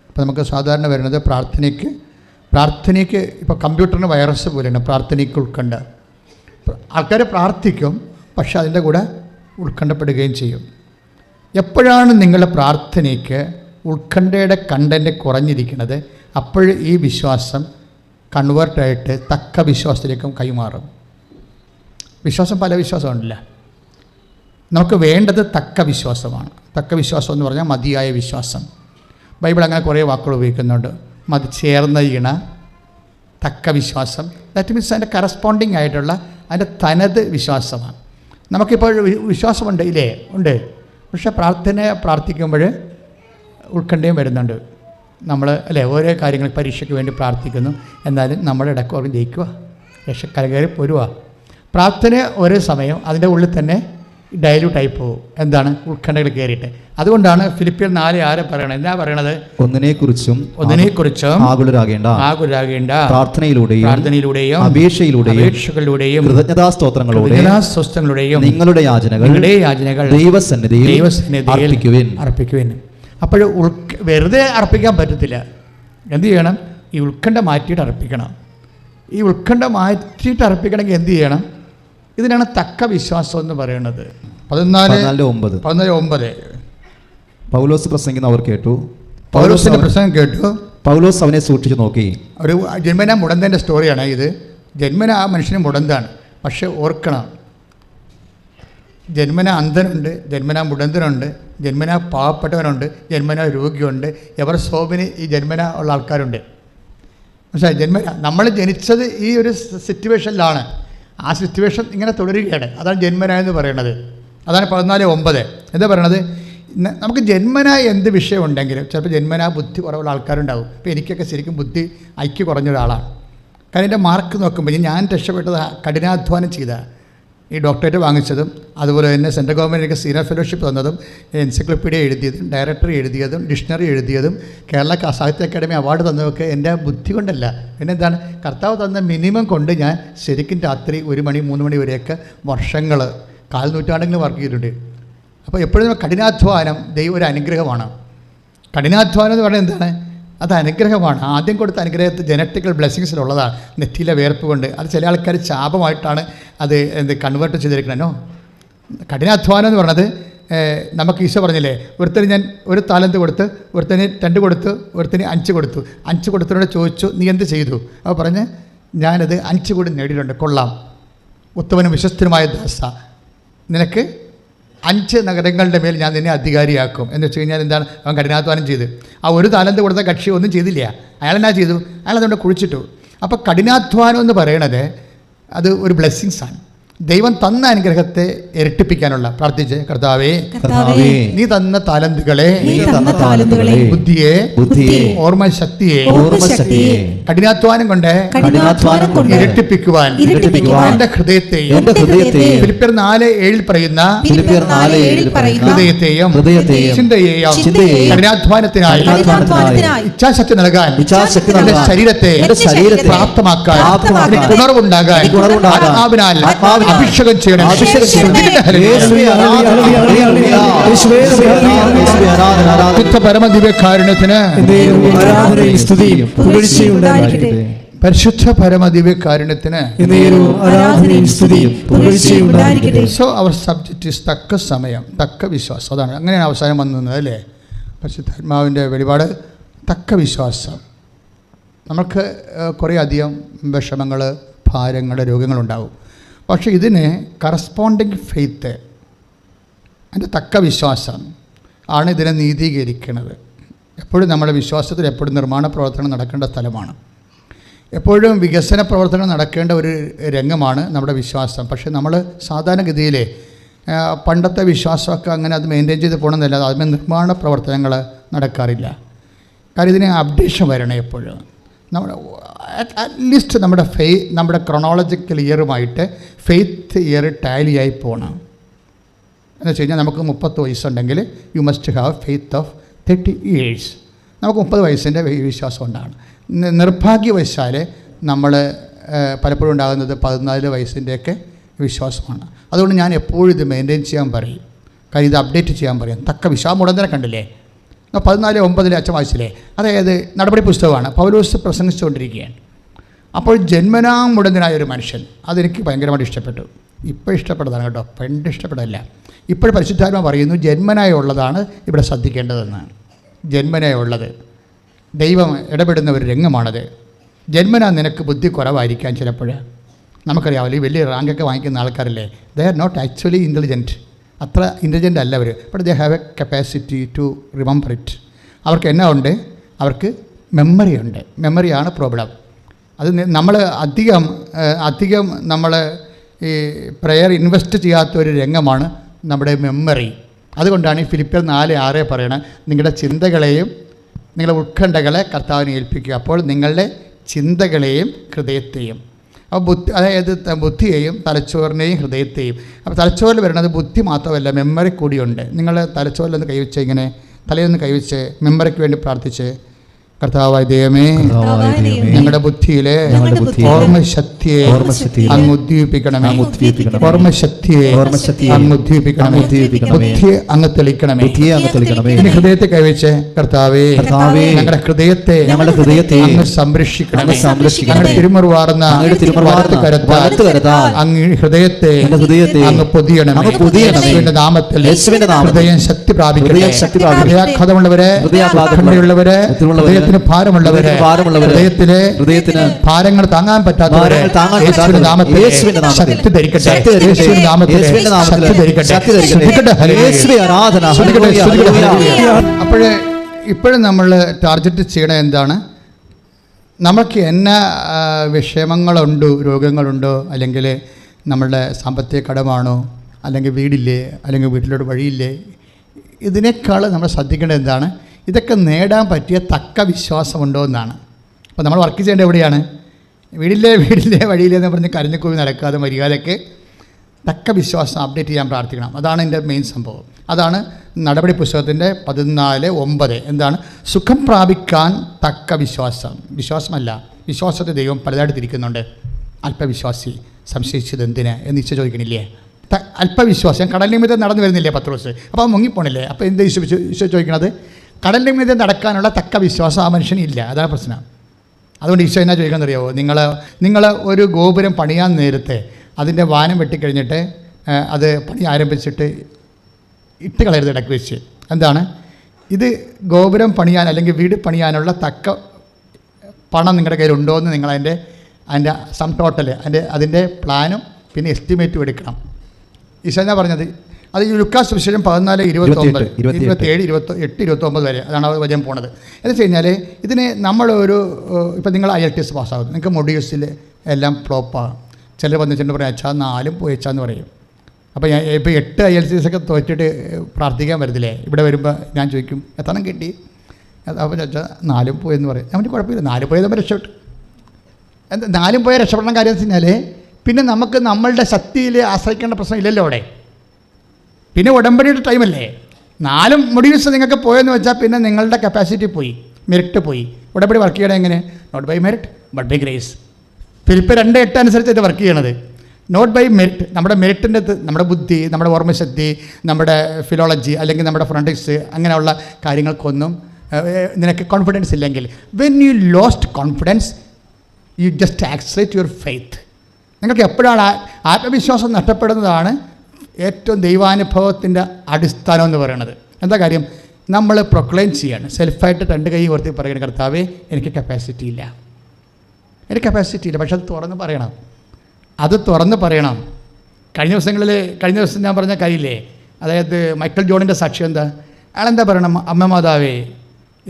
ഇപ്പോൾ നമുക്ക് സാധാരണ വരുന്നത് പ്രാർത്ഥനയ്ക്ക് ഇപ്പോൾ കമ്പ്യൂട്ടറിന് വൈറസ് പോലെയാണ് പ്രാർത്ഥനയ്ക്ക് ഉത്കണ്ഠ. ആൾക്കാർ പ്രാർത്ഥിക്കും, പക്ഷെ അതിൻ്റെ കൂടെ ഉത്കണ്ഠപ്പെടുകയും ചെയ്യും. എപ്പോഴാണ് നിങ്ങളുടെ പ്രാർത്ഥനയ്ക്ക് ഉത്കണ്ഠയുടെ കണ്ടൻറ്റ് കുറഞ്ഞിരിക്കുന്നത്, അപ്പോൾ ഈ വിശ്വാസം കൺവേർട്ടായിട്ട് തക്ക വിശ്വാസത്തിലേക്കും കൈമാറും. വിശ്വാസം പല വിശ്വാസമുണ്ടല്ല. നമുക്ക് വേണ്ടത് തക്ക വിശ്വാസമാണ്. തക്ക വിശ്വാസം എന്ന് പറഞ്ഞാൽ മതിയായ വിശ്വാസം. ബൈബിൾ അങ്ങനെ കുറേ വാക്കുകൾ ഉപയോഗിക്കുന്നുണ്ട്. ചേർന്ന ഇണ, തക്ക വിശ്വാസം. ദാറ്റ് മീൻസ് അതിൻ്റെ കറസ്പോണ്ടിങ് ആയിട്ടുള്ള അതിൻ്റെ തനത് വിശ്വാസമാണ്. നമുക്കിപ്പോൾ വിശ്വാസമുണ്ട്, ഇല്ലേ? ഉണ്ട്. പക്ഷേ പ്രാർത്ഥിക്കുമ്പോൾ ഉത്കണ്ഠയും വരുന്നുണ്ട്. നമ്മൾ അല്ലേ ഓരോ കാര്യങ്ങൾ പരീക്ഷയ്ക്ക് വേണ്ടി പ്രാർത്ഥിക്കുന്നു, എന്നാലും നമ്മൾ ഇടയ്ക്ക് ജയിക്കുക, കരകയറി പോരുക. പ്രാർത്ഥന ഒരേ സമയം അതിൻ്റെ ഉള്ളിൽ തന്നെ ഡയലൂട്ടായി പോകും. എന്താണ്? ഉത്കണ്ഠകൾ കയറിയിട്ട്. അതുകൊണ്ടാണ് ഫിലിപ്പിയർ 4:6 പറയണത്. എന്താ പറയണത്? ഒന്നിനെക്കുറിച്ചും ആകുലരാകേണ്ട പ്രാർത്ഥനയിലൂടെയും അപേക്ഷകളിലൂടെയും കൃതജ്ഞതാസ്തോത്രങ്ങളോടെയും നിങ്ങളുടെ യാചനകൾ ദൈവസന്നിധിയിൽ അർപ്പിക്കുവിൻ. അപ്പോൾ വെറുതെ അർപ്പിക്കാൻ പറ്റത്തില്ല. എന്ത് ചെയ്യണം? ഈ ഉത്കണ്ഠ മാറ്റിയിട്ട് അർപ്പിക്കണം. ഈ ഉത്കണ്ഠ മാറ്റിയിട്ട് അർപ്പിക്കണമെങ്കിൽ എന്ത് ചെയ്യണം? ഇതിനാണ് തക്ക വിശ്വാസം എന്ന് പറയുന്നത്. 14:9 പൗലോസ് പ്രസംഗിക്കുന്ന അവർ കേട്ടു. പൗലോസിന്റെ പ്രസംഗം കേട്ടു. പൗലോസ് അവനെ സൂക്ഷിച്ചു നോക്കി. ഒരു ജന്മന മുടന്തൻ്റെ സ്റ്റോറിയാണ് ഇത്. ജന്മന ആ മനുഷ്യന് മുടന്താണ്. പക്ഷെ ഓർക്കണം, ജന്മന അന്ധനുണ്ട്, ജന്മന മുടന്തനുണ്ട്, ജന്മന പാവപ്പെട്ടവനുണ്ട്, ജന്മന രോഗിയുണ്ട്, എവർ സോബിന് ഈ ജന്മന ഉള്ള ആൾക്കാരുണ്ട്. പക്ഷേ നമ്മൾ ജനിച്ചത് ഈ ഒരു സിറ്റുവേഷനിലാണ്. ആ സിറ്റുവേഷൻ ഇങ്ങനെ തുടരുകയാണ്. അതാണ് ജന്മന എന്ന് പറയുന്നത്. അതാണ് 14:9 എന്താ പറയണത്? നമുക്ക് ജന്മന എന്ത് വിഷയം ഉണ്ടെങ്കിലും ചിലപ്പോൾ ജന്മന ബുദ്ധി കുറവുള്ള ആൾക്കാരുണ്ടാവും. ഇപ്പോൾ എനിക്കൊക്കെ ശരിക്കും ബുദ്ധി ഐക്യ കുറഞ്ഞ ഒരാളാണ്. കാരണം എൻ്റെ മാർക്ക് നോക്കുമ്പോൾ ഞാൻ രക്ഷപ്പെട്ടത് കഠിനാധ്വാനം ചെയ്ത ഈ ഡോക്ടറേറ്റ് വാങ്ങിച്ചതും അതുപോലെ തന്നെ സെൻട്രൽ ഗവൺമെൻറ് സീനിയർ ഫെലോഷിപ്പ് തന്നതും എൻസൈക്ലോപ്പീഡിയ എഴുതിയതും ഡയറക്ടറി എഴുതിയതും ഡിക്ഷണറി എഴുതിയതും കേരള സാഹിത്യ അക്കാദമി അവാർഡ് തന്നതൊക്കെ എൻ്റെ ബുദ്ധി കൊണ്ടല്ല. പിന്നെ എന്താണ്? കർത്താവ് തന്ന മിനിമം കൊണ്ട് ഞാൻ ശരിക്കും രാത്രി 1 മണി 3 മണി വരെയൊക്കെ വർഷങ്ങൾ 4 നൂറ്റാണ്ടെങ്കിലും വർക്ക് ചെയ്തിട്ടുണ്ട്. അപ്പോൾ എപ്പോഴും കഠിനാധ്വാനം ദൈവം ഒരു അനുഗ്രഹമാണ്. കഠിനാധ്വാനം എന്ന് പറയുന്നത് എന്താണ്? അത് അനുഗ്രഹമാണ്. ആദ്യം കൊടുത്ത അനുഗ്രഹത്തിൽ ജനറ്റിക്കൽ ബ്ലെസ്സിങ്സിലുള്ളതാണ്. നെറ്റിയിലെ വേർപ്പ് കൊണ്ട്. അത് ചില ആൾക്കാർ ശാപമായിട്ടാണ് അത് കൺവേർട്ട് ചെയ്തിരിക്കണോ. കഠിനാധ്വാനം എന്ന് പറഞ്ഞത് നമുക്ക് ഈശോ പറഞ്ഞില്ലേ, ഒരുത്തന് ഞാൻ 1 താലന്ത് കൊടുത്ത്, ഒരുത്തന് 2 കൊടുത്തു, ഒരുത്തന് 5 കൊടുത്തു. 5 കൊടുത്തതിനോട് ചോദിച്ചു, നീ എന്ത് ചെയ്തു? അപ്പോൾ പറഞ്ഞ്, ഞാനത് 5 കൂടി നേടിയിട്ടുണ്ട്, കൊള്ളാം, ഉത്തമനും വിശ്വസ്തനുമായ ദാസ, നിനക്ക് 5 നഗരങ്ങളുടെ മേൽ ഞാൻ നിന്നെ അധികാരിയാക്കും എന്ന് വെച്ച് കഴിഞ്ഞാൽ എന്താണ്? അവൻ കഠിനാധ്വാനം ചെയ്ത്. ആ 1 താലന്ത് കൊടുത്ത കക്ഷി ഒന്നും ചെയ്തില്ല. അയാളെന്നാ ചെയ്തു? അയാൾ അതുകൊണ്ട് കുഴിച്ചിട്ടു. അപ്പോൾ കഠിനാധ്വാനം എന്ന് പറയണത് അത് ഒരു ബ്ലെസ്സിങ്സാണ്. ദൈവം തന്ന അനുഗ്രഹത്തെ ഇരട്ടിപ്പിക്കാനുള്ള. പ്രാർത്ഥിച്ച്, കർത്താവേ നീ തന്ന താലന്തുകളെ, ബുദ്ധിയെ, ഓർമ്മശക്തിയെ കഠിനാധ്വാനം കൊണ്ട് ഇരട്ടിപ്പിക്കുവാൻ എന്റെ ഹൃദയത്തെയും ഫിലിപ്പിയർ 4:7 പറയുന്ന ഹൃദയത്തെയും ചിന്തയെയും കഠിനാധ്വാനത്തിനായി ഇച്ഛാശക്തി നൽകാൻ എന്റെ ശരീരത്തെ പ്രാപ്തമാക്കാൻ ഉണർവുണ്ടാകാൻ ആത്മാവിനാൽ അഭിഷേകം ചെയ്യണം. പരമദിവ്യകാരുണ്യത്തിന് പരിശുദ്ധ പരമദിവ്യകാരുണ്യത്തിന്. സോ അവർ സബ്ജക്റ്റ് ഈസ് തക്ക സമയം, തക്ക വിശ്വാസം. അതാണ് അങ്ങനെയാണ് അവസാനം വന്നത് അല്ലേ? പരിശുദ്ധാത്മാവിൻ്റെ വെളിപാട് തക്ക വിശ്വാസം. നമുക്ക് കുറേ അധികം വിഷമങ്ങൾ, ഭാരങ്ങൾ, രോഗങ്ങളുണ്ടാവും. പക്ഷേ ഇതിന് കറസ്പോണ്ടിങ് ഫെയ്ത്ത്, അതിൻ്റെ തക്ക വിശ്വാസം ആണ് ഇതിനെ നീതീകരിക്കുന്നത്. എപ്പോഴും നമ്മുടെ വിശ്വാസത്തിൽ എപ്പോഴും നിർമ്മാണ പ്രവർത്തനം നടക്കേണ്ട സ്ഥലമാണ്. എപ്പോഴും വികസന പ്രവർത്തനം നടക്കേണ്ട ഒരു രംഗമാണ് നമ്മുടെ വിശ്വാസം. പക്ഷേ നമ്മൾ സാധാരണഗതിയിൽ പണ്ടത്തെ വിശ്വാസമൊക്കെ അങ്ങനെ അത് മെയിൻറ്റെയിൻ ചെയ്ത് പോകണമെന്നല്ല, അതിന് നിർമ്മാണ പ്രവർത്തനങ്ങൾ നടക്കാറില്ല. കാര്യം ഇതിന് അപ്ഡേഷൻ വരണം എപ്പോഴും. നമ്മുടെ അറ്റ്ലീസ്റ്റ് നമ്മുടെ ക്രൊണോളജിക്കൽ ഇയറുമായിട്ട് ഫെയ്ത്ത് ഇയർ ടാലിയായി പോകണം. എന്ന് വെച്ച് കഴിഞ്ഞാൽ നമുക്ക് 30 വയസ്സുണ്ടെങ്കിൽ you must have faith of 30 years. നമുക്ക് 30 വയസ്സിൻ്റെ വിശ്വാസം ഉണ്ടാകണം. നിർഭാഗ്യവശാൽ നമ്മൾ പലപ്പോഴും ഉണ്ടാകുന്നത് 14 വയസ്സിൻ്റെയൊക്കെ വിശ്വാസമാണ്. അതുകൊണ്ട് ഞാൻ എപ്പോഴും ഇത് മെയിൻറ്റെയിൻ ചെയ്യാൻ പറയും. കാര്യം ഇത് അപ്ഡേറ്റ് ചെയ്യാൻ പറയും. തക്ക വിശ്വാസം മുടന്തനെ കണ്ടില്ലേ? 14:9 അച്ഛൻ വായിച്ചില്ലേ? അതായത് നടപടി പുസ്തകമാണ്. പൗലോസ് പ്രസംഗിച്ചുകൊണ്ടിരിക്കുകയാണ്. അപ്പോൾ ജന്മനാ മുടന്തനായ ഒരു മനുഷ്യൻ, അതെനിക്ക് ഭയങ്കരമായിട്ട് ഇഷ്ടപ്പെട്ടു. ഇപ്പോൾ ഇഷ്ടപ്പെട്ടതാണ് കേട്ടോ, പണ്ട് ഇഷ്ടപ്പെടല്ല. ഇപ്പോൾ പരിശുദ്ധാത്മ പറയുന്നു ജന്മനായുള്ളതാണ് ഇവിടെ ശ്രദ്ധിക്കേണ്ടതെന്ന്. ജന്മനായുള്ളത് ദൈവം ഇടപെടുന്ന ഒരു രംഗമാണത്. ജന്മനാ നിനക്ക് ബുദ്ധി കുറവായിരിക്കാൻ ചിലപ്പോൾ. നമുക്കറിയാമല്ലോ, ഈ വലിയ റാങ്കൊക്കെ വാങ്ങിക്കുന്ന ആൾക്കാരല്ലേ, they are not actually intelligent. അത്ര ഇൻ്റലിജൻ്റ് അല്ല അവർ. But they have a capacity to remember it. അവർക്ക് എന്നാ ഉണ്ട്? അവർക്ക് മെമ്മറി ഉണ്ട്. മെമ്മറിയാണ് പ്രോബ്ലം. അത് നമ്മൾ അധികം നമ്മൾ ഈ പ്രെയർ ഇൻവെസ്റ്റ് ചെയ്യാത്തൊരു രംഗമാണ് നമ്മുടെ മെമ്മറി. അതുകൊണ്ടാണ് ഈ ഫിലിപ്പിയർ 4:6 പറയണത്, നിങ്ങളുടെ ചിന്തകളെയും നിങ്ങളുടെ ഉത്കണ്ഠകളെ കർത്താവിനെ ഏൽപ്പിക്കുക, അപ്പോൾ നിങ്ങളുടെ ചിന്തകളെയും ഹൃദയത്തെയും. അപ്പോൾ ബുദ്ധി, അതായത് ബുദ്ധിയെയും തലച്ചോറിനെയും ഹൃദയത്തെയും. അപ്പോൾ തലച്ചോറിൽ വരുന്നത് ബുദ്ധി മാത്രമല്ല, മെമ്മറി കൂടിയുണ്ട്. നിങ്ങൾ തലച്ചോറിലൊന്ന് കൈവച്ച് ഇങ്ങനെ തലയൊന്ന് കൈവച്ച് മെമ്മറിക്ക് വേണ്ടി പ്രാർത്ഥിച്ച്, കർത്താവായ ദൈവമേ, ഞങ്ങളുടെ ബുദ്ധിയിലെ ഓർമ്മശക്തിയെ അങ്ങ് ഉദ്ദീപിക്കണമേ, ഓർമ്മശക്തിയെ അങ്ങ് ഉദ്ദീപിക്കണമേ, ബുദ്ധിയെ അങ്ങ് തെളിക്കണമേ. ഇനി ഹൃദയത്തെ കൈവച്ച്, കർത്താവേ, ഞങ്ങളുടെ ഹൃദയത്തെ അങ്ങ് സംരക്ഷിക്കണമേ. ഞങ്ങളുടെ തിരുമുറിവാർന്ന കരത്താൽ അങ്ങ് ഹൃദയത്തെ അങ്ങ് പൊതിയണമേ. യേശുവിന്റെ നാമത്തിൽ ഹൃദയം ശക്തി പ്രാപിക്കട്ടെ. ഹൃദയാഘാതമുള്ളവരെ, ഉത്കണ്ഠയുള്ളവരെ, ഹൃദയത്തിന് ഭാരമുള്ളവരെ, ഹൃദയത്തിന് ഭാരങ്ങൾ താങ്ങാൻ പറ്റാത്തവരെ യേശുവിന്റെ നാമത്തിൽ ശക്തി ധരിക്കട്ടെ. യേശുവിന്റെ നാമത്തിൽ ശക്തി ധരിക്കട്ടെ. ഇപ്പോഴും നമ്മൾ ടാർഗറ്റ് ചെയ്യണത് എന്താണ്? നമുക്ക് എന്നാ വിഷമങ്ങളുണ്ടോ, രോഗങ്ങളുണ്ടോ, അല്ലെങ്കിൽ നമ്മളുടെ സാമ്പത്തിക കടമാണോ, അല്ലെങ്കിൽ വീടില്ലേ, അല്ലെങ്കിൽ വീട്ടിലോട്ട് വഴിയില്ലേ, ഇതിനേക്കാൾ നമ്മൾ ശ്രദ്ധിക്കേണ്ടത് എന്താണ്? ഇതൊക്കെ നേടാൻ പറ്റിയ തക്ക വിശ്വാസമുണ്ടോ എന്നാണ്. അപ്പോൾ നമ്മൾ വർക്ക് ചെയ്യേണ്ടത് എവിടെയാണ്? വീടില്ലേ വഴിയില്ലേ എന്ന് പറഞ്ഞ് കരഞ്ഞുകൂവി നടക്കാതെ മര്യാദയ്ക്ക് തക്ക വിശ്വാസം അപ്ഡേറ്റ് ചെയ്യാൻ പ്രാർത്ഥിക്കണം. അതാണ് എൻ്റെ മെയിൻ സംഭവം. അതാണ് നടപടി പുസ്തകത്തിൻ്റെ 14:9. എന്താണ്? സുഖം പ്രാപിക്കാൻ തക്ക വിശ്വാസം. വിശ്വാസമല്ല, വിശ്വാസത്തെ ദൈവം പലതായിട്ട് തിരിക്കുന്നുണ്ട്. അല്പവിശ്വാസി സംശയിച്ചത് എന്തിന് എന്ന് ഈശോ ചോദിക്കണില്ലേ? അല്പവിശ്വാസം കടലിന് മീതെ നടന്നു വരുന്നില്ലേ പത്രോസ്? അപ്പോൾ മുങ്ങിപ്പോണില്ലേ? അപ്പോൾ എന്ത് ഈശോ ചോദിക്കണത്? കടലിൻ്റെ മീതെ നടക്കാനുള്ള തക്ക വിശ്വാസം ആ മനുഷ്യനില്ല. അതാണ് പ്രശ്നം. അതുകൊണ്ട് ഈശോ എന്നാ ചോദിക്കാമെന്ന് അറിയാമോ? നിങ്ങൾ ഒരു ഗോപുരം പണിയാൻ നേരത്തെ അതിൻ്റെ വാനം വെട്ടിക്കഴിഞ്ഞിട്ട് അത് പണി ആരംഭിച്ചിട്ട് ഇട്ട് കളയരുത് ഇടയ്ക്ക് വെച്ച്. എന്താണ് ഇത്? ഗോപുരം പണിയാൻ അല്ലെങ്കിൽ വീട് പണിയാനുള്ള തക്ക പണം നിങ്ങളുടെ കയ്യിലുണ്ടോ എന്ന് നിങ്ങൾ അതിൻ്റെ സം ടോട്ടൽ അതിൻ്റെ പ്ലാനും പിന്നെ എസ്റ്റിമേറ്റും എടുക്കണം. ഈശോ എന്നാ പറഞ്ഞത്? അത് ലുക്കാസ് സുവിശേഷം 14:29, 27, 28, 29 വരെ അതാണ് വചനം പോണത്. എന്ന് വെച്ച് കഴിഞ്ഞാൽ ഇതിന് നമ്മളൊരു ഇപ്പം നിങ്ങൾ IELTS പാസ്സാകും, നിങ്ങൾക്ക് മൊഡ്യൂൾസിൽ എല്ലാം ഫ്ലോപ്പാകും. ചിലർ വന്നിട്ടുണ്ട് പറയാം അച്ഛാ 4 പോയിച്ചാന്ന് പറയും. അപ്പോൾ ഞാൻ ഇപ്പോൾ 8 IELTS ഒക്കെ തോറ്റിട്ട് പ്രാർത്ഥിക്കാൻ വരുന്നില്ലേ? ഇവിടെ വരുമ്പോൾ ഞാൻ ചോദിക്കും എത്ര കിട്ടി? അപ്പോൾ അച്ഛാ 4 പോയെന്ന് പറയും. അവൻ്റെ കുഴപ്പമില്ല, 4 പോയത് നമ്മൾ രക്ഷപ്പെട്ടു. എന്താ 4 പോയ രക്ഷപ്പെടണം? കാര്യം എന്ന് വെച്ച് കഴിഞ്ഞാൽ പിന്നെ നമുക്ക് നമ്മളുടെ ശക്തിയിൽ ആശ്രയിക്കേണ്ട പ്രശ്നം ഇല്ലല്ലോ അവിടെ. പിന്നെ ഉടമ്പടിയുടെ ടൈമല്ലേ? 4 മൊഡ്യൂൾസ് നിങ്ങൾക്ക് പോയെന്ന് വെച്ചാൽ പിന്നെ നിങ്ങളുടെ കപ്പാസിറ്റി പോയി, മെറിറ്റ് പോയി. ഉടമ്പടി വർക്ക് ചെയ്യണം എങ്ങനെ? Not by merit but by grace. Philip 2:8 അനുസരിച്ച് ഇത് വർക്ക് ചെയ്യണത്. Not by merit. നമ്മുടെ മെറിറ്റിൻ്റെ നമ്മുടെ ബുദ്ധി, നമ്മുടെ ഓർമ്മശക്തി, നമ്മുടെ ഫിലോളജി അല്ലെങ്കിൽ നമ്മുടെ ഫോണറ്റിക്സ് അങ്ങനെയുള്ള കാര്യങ്ങൾക്കൊന്നും നിനക്ക് കോൺഫിഡൻസ് ഇല്ലെങ്കിൽ, when you lost confidence you just accept your faith. നിങ്ങൾക്ക് എപ്പോഴാണ് ആത്മവിശ്വാസം നഷ്ടപ്പെടുന്നതാണ് ഏറ്റവും ദൈവാനുഭവത്തിൻ്റെ അടിസ്ഥാനം എന്ന് പറയുന്നത്. എന്താ കാര്യം? നമ്മൾ പ്രൊക്ലെയിം ചെയ്യാണ്, സെൽഫായിട്ട് 2 കൈ ഉയർത്തി പറയുന്നത്, കർത്താവേ എനിക്ക് കപ്പാസിറ്റി ഇല്ല, എനിക്ക് കപ്പാസിറ്റി ഇല്ല. പക്ഷെ അത് തുറന്ന് പറയണം, അത് തുറന്ന് പറയണം. കഴിഞ്ഞ ദിവസം ഞാൻ പറഞ്ഞ കാര്യമില്ലേ, അതായത് മൈക്കൽ ജോണിൻ്റെ സാക്ഷ്യം എന്താ? അയാളെന്താ പറയണം? അമ്മ മാതാവേ,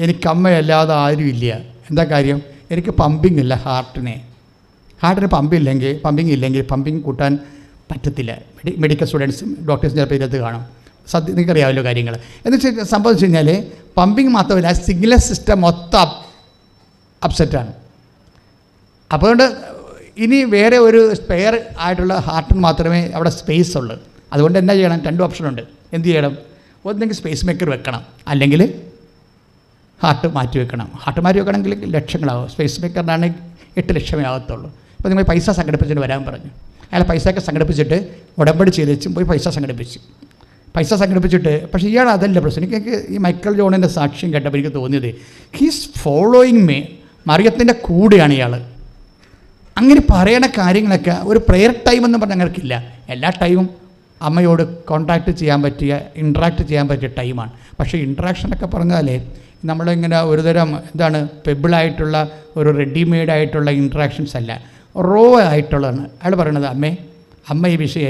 എനിക്ക് അമ്മയല്ലാതെ ആരുമില്ല. എന്താ കാര്യം? എനിക്ക് പമ്പിങ് ഇല്ല. ഹാർട്ടിന് പമ്പിങ് ഇല്ലെങ്കിൽ പമ്പിങ് കൂട്ടാൻ പറ്റത്തില്ല. മെഡിക്കൽ സ്റ്റുഡൻസും ഡോക്ടേഴ്സും ചിലപ്പോൾ ഇതിനകത്ത് കാണും. നിങ്ങൾക്കറിയാമല്ലോ കാര്യങ്ങൾ. എന്ന് വെച്ചാൽ സംഭവിച്ചു കഴിഞ്ഞാൽ പമ്പിങ് മാത്രമല്ല, സിഗ്നൽ സിസ്റ്റം മൊത്തം അപ്സെറ്റാണ്. അപ്പോൾ അതുകൊണ്ട് ഇനി വേറെ ഒരു സ്പെയർ ആയിട്ടുള്ള ഹാർട്ടിന് മാത്രമേ അവിടെ സ്പേസ് ഉള്ളൂ. അതുകൊണ്ട് എന്നാ ചെയ്യണം? 2 ഓപ്ഷനുണ്ട്. എന്ത് ചെയ്യണം? ഒന്നെങ്കിൽ സ്പേസ് മേക്കർ വെക്കണം, അല്ലെങ്കിൽ ഹാർട്ട് മാറ്റി വെക്കണം. ഹാർട്ട് മാറ്റി വെക്കണമെങ്കിൽ ലക്ഷങ്ങളാവും. സ്പേസ് മേക്കറിനാണെങ്കിൽ 8 ലക്ഷമേ ആകത്തുള്ളൂ. അപ്പോൾ നിങ്ങൾ പൈസ സംഘടിപ്പിച്ചിട്ട് വരാൻ പറഞ്ഞു. അയാൾ പൈസയൊക്കെ സംഘടിപ്പിച്ചിട്ട് ഉടമ്പടി ചെയ്തും പോയി പൈസ സംഘടിപ്പിച്ചിട്ട് പക്ഷേ ഇയാൾ അതല്ല പ്രശ്നം. എനിക്ക് ഈ മൈക്കൽ ജോണിൻ്റെ സാക്ഷ്യം കേട്ടപ്പോൾ എനിക്ക് തോന്നിയത്, ഹീസ് ഫോളോയിങ് മീ. മറിയത്തിൻ്റെ കൂടെയാണ് ഇയാൾ. അങ്ങനെ പറയണ കാര്യങ്ങളൊക്കെ ഒരു പ്രെയർ ടൈം എന്ന് പറഞ്ഞാൽ ഞങ്ങൾക്കില്ല. എല്ലാ ടൈമും അമ്മയോട് കോൺടാക്റ്റ് ചെയ്യാൻ പറ്റിയ, ഇൻട്രാക്ട് ചെയ്യാൻ പറ്റിയ ടൈമാണ്. പക്ഷേ ഇൻട്രാക്ഷനൊക്കെ പറഞ്ഞാലേ നമ്മളിങ്ങനെ ഒരുതരം എന്താണ് പെബിളായിട്ടുള്ള ഒരു റെഡിമെയ്ഡായിട്ടുള്ള ഇൻട്രാക്ഷൻസ് അല്ല, റോ ആയിട്ടുള്ളതാണ്. അയാൾ പറയണത്, അമ്മ ഈ വിഷയം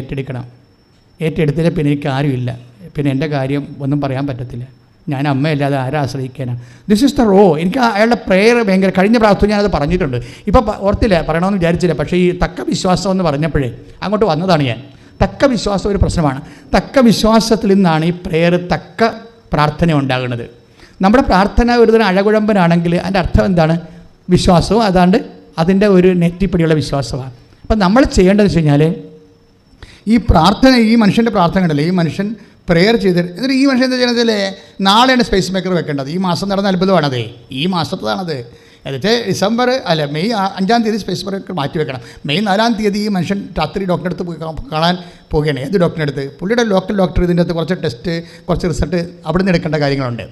ഏറ്റെടുത്തില്ല, പിന്നെ എനിക്ക് ആരുമില്ല, പിന്നെ എൻ്റെ കാര്യം ഒന്നും പറയാൻ പറ്റത്തില്ല, ഞാൻ അമ്മയല്ലാതെ ആരെ ആശ്രയിക്കാനാണ്. This is the row. എനിക്ക് അയാളുടെ പ്രെയർ ഭയങ്കര, കഴിഞ്ഞ പ്രാർത്ഥന ഞാനത് പറഞ്ഞിട്ടുണ്ട്, ഇപ്പോൾ ഓർത്തില്ല, പറയണമെന്ന് വിചാരിച്ചില്ല. പക്ഷേ ഈ തക്ക വിശ്വാസം എന്ന് പറഞ്ഞപ്പോഴേ അങ്ങോട്ട് വന്നതാണ് ഞാൻ. തക്ക വിശ്വാസം ഒരു പ്രശ്നമാണ്. തക്ക വിശ്വാസത്തിൽ നിന്നാണ് ഈ പ്രെയർ, തക്ക പ്രാർത്ഥന ഉണ്ടാകുന്നത്. നമ്മുടെ പ്രാർത്ഥന ഒരുതരം അഴകുഴമ്പനാണെങ്കിൽ അതിൻ്റെ അർത്ഥം എന്താണ്? വിശ്വാസവും അതാണ്ട് അതിൻ്റെ ഒരു നെറ്റിപ്പടിയുള്ള വിശ്വാസമാണ്. അപ്പം നമ്മൾ ചെയ്യേണ്ടതെന്ന് വെച്ച് കഴിഞ്ഞാൽ ഈ പ്രാർത്ഥന, ഈ മനുഷ്യൻ്റെ പ്രാർത്ഥന കണ്ടല്ലേ, ഈ മനുഷ്യൻ പ്രെയർ ചെയ്തിട്ട് എന്നിട്ട് ഈ മനുഷ്യൻ എന്താ ചെയ്യണതല്ലേ, നാളെയാണ് സ്പേസ് മേക്കർ വെക്കേണ്ടത്. ഈ മാസം നടന്ന അത്ഭുതമാണത്, ഈ മാസത്തേതാണത്. എന്നിട്ട് മെയ് 5-ാം തീയതി സ്പേസ് മേക്കർ മാറ്റി വെക്കണം. മെയ് 4-ാം തീയതി ഈ മനുഷ്യൻ രാത്രി ഡോക്ടറെ അടുത്ത് പോയി കാണാൻ പോവുകയാണ്. ഏത് ഡോക്ടറെ അടുത്ത്? പുള്ളിയുടെ ലോക്കൽ ഡോക്ടർ. ഇതിൻ്റെ അകത്ത് കുറച്ച് ടെസ്റ്റ്, കുറച്ച് റിസൾട്ട് അവിടെ നിന്ന് എടുക്കേണ്ട കാര്യങ്ങളുണ്ട്.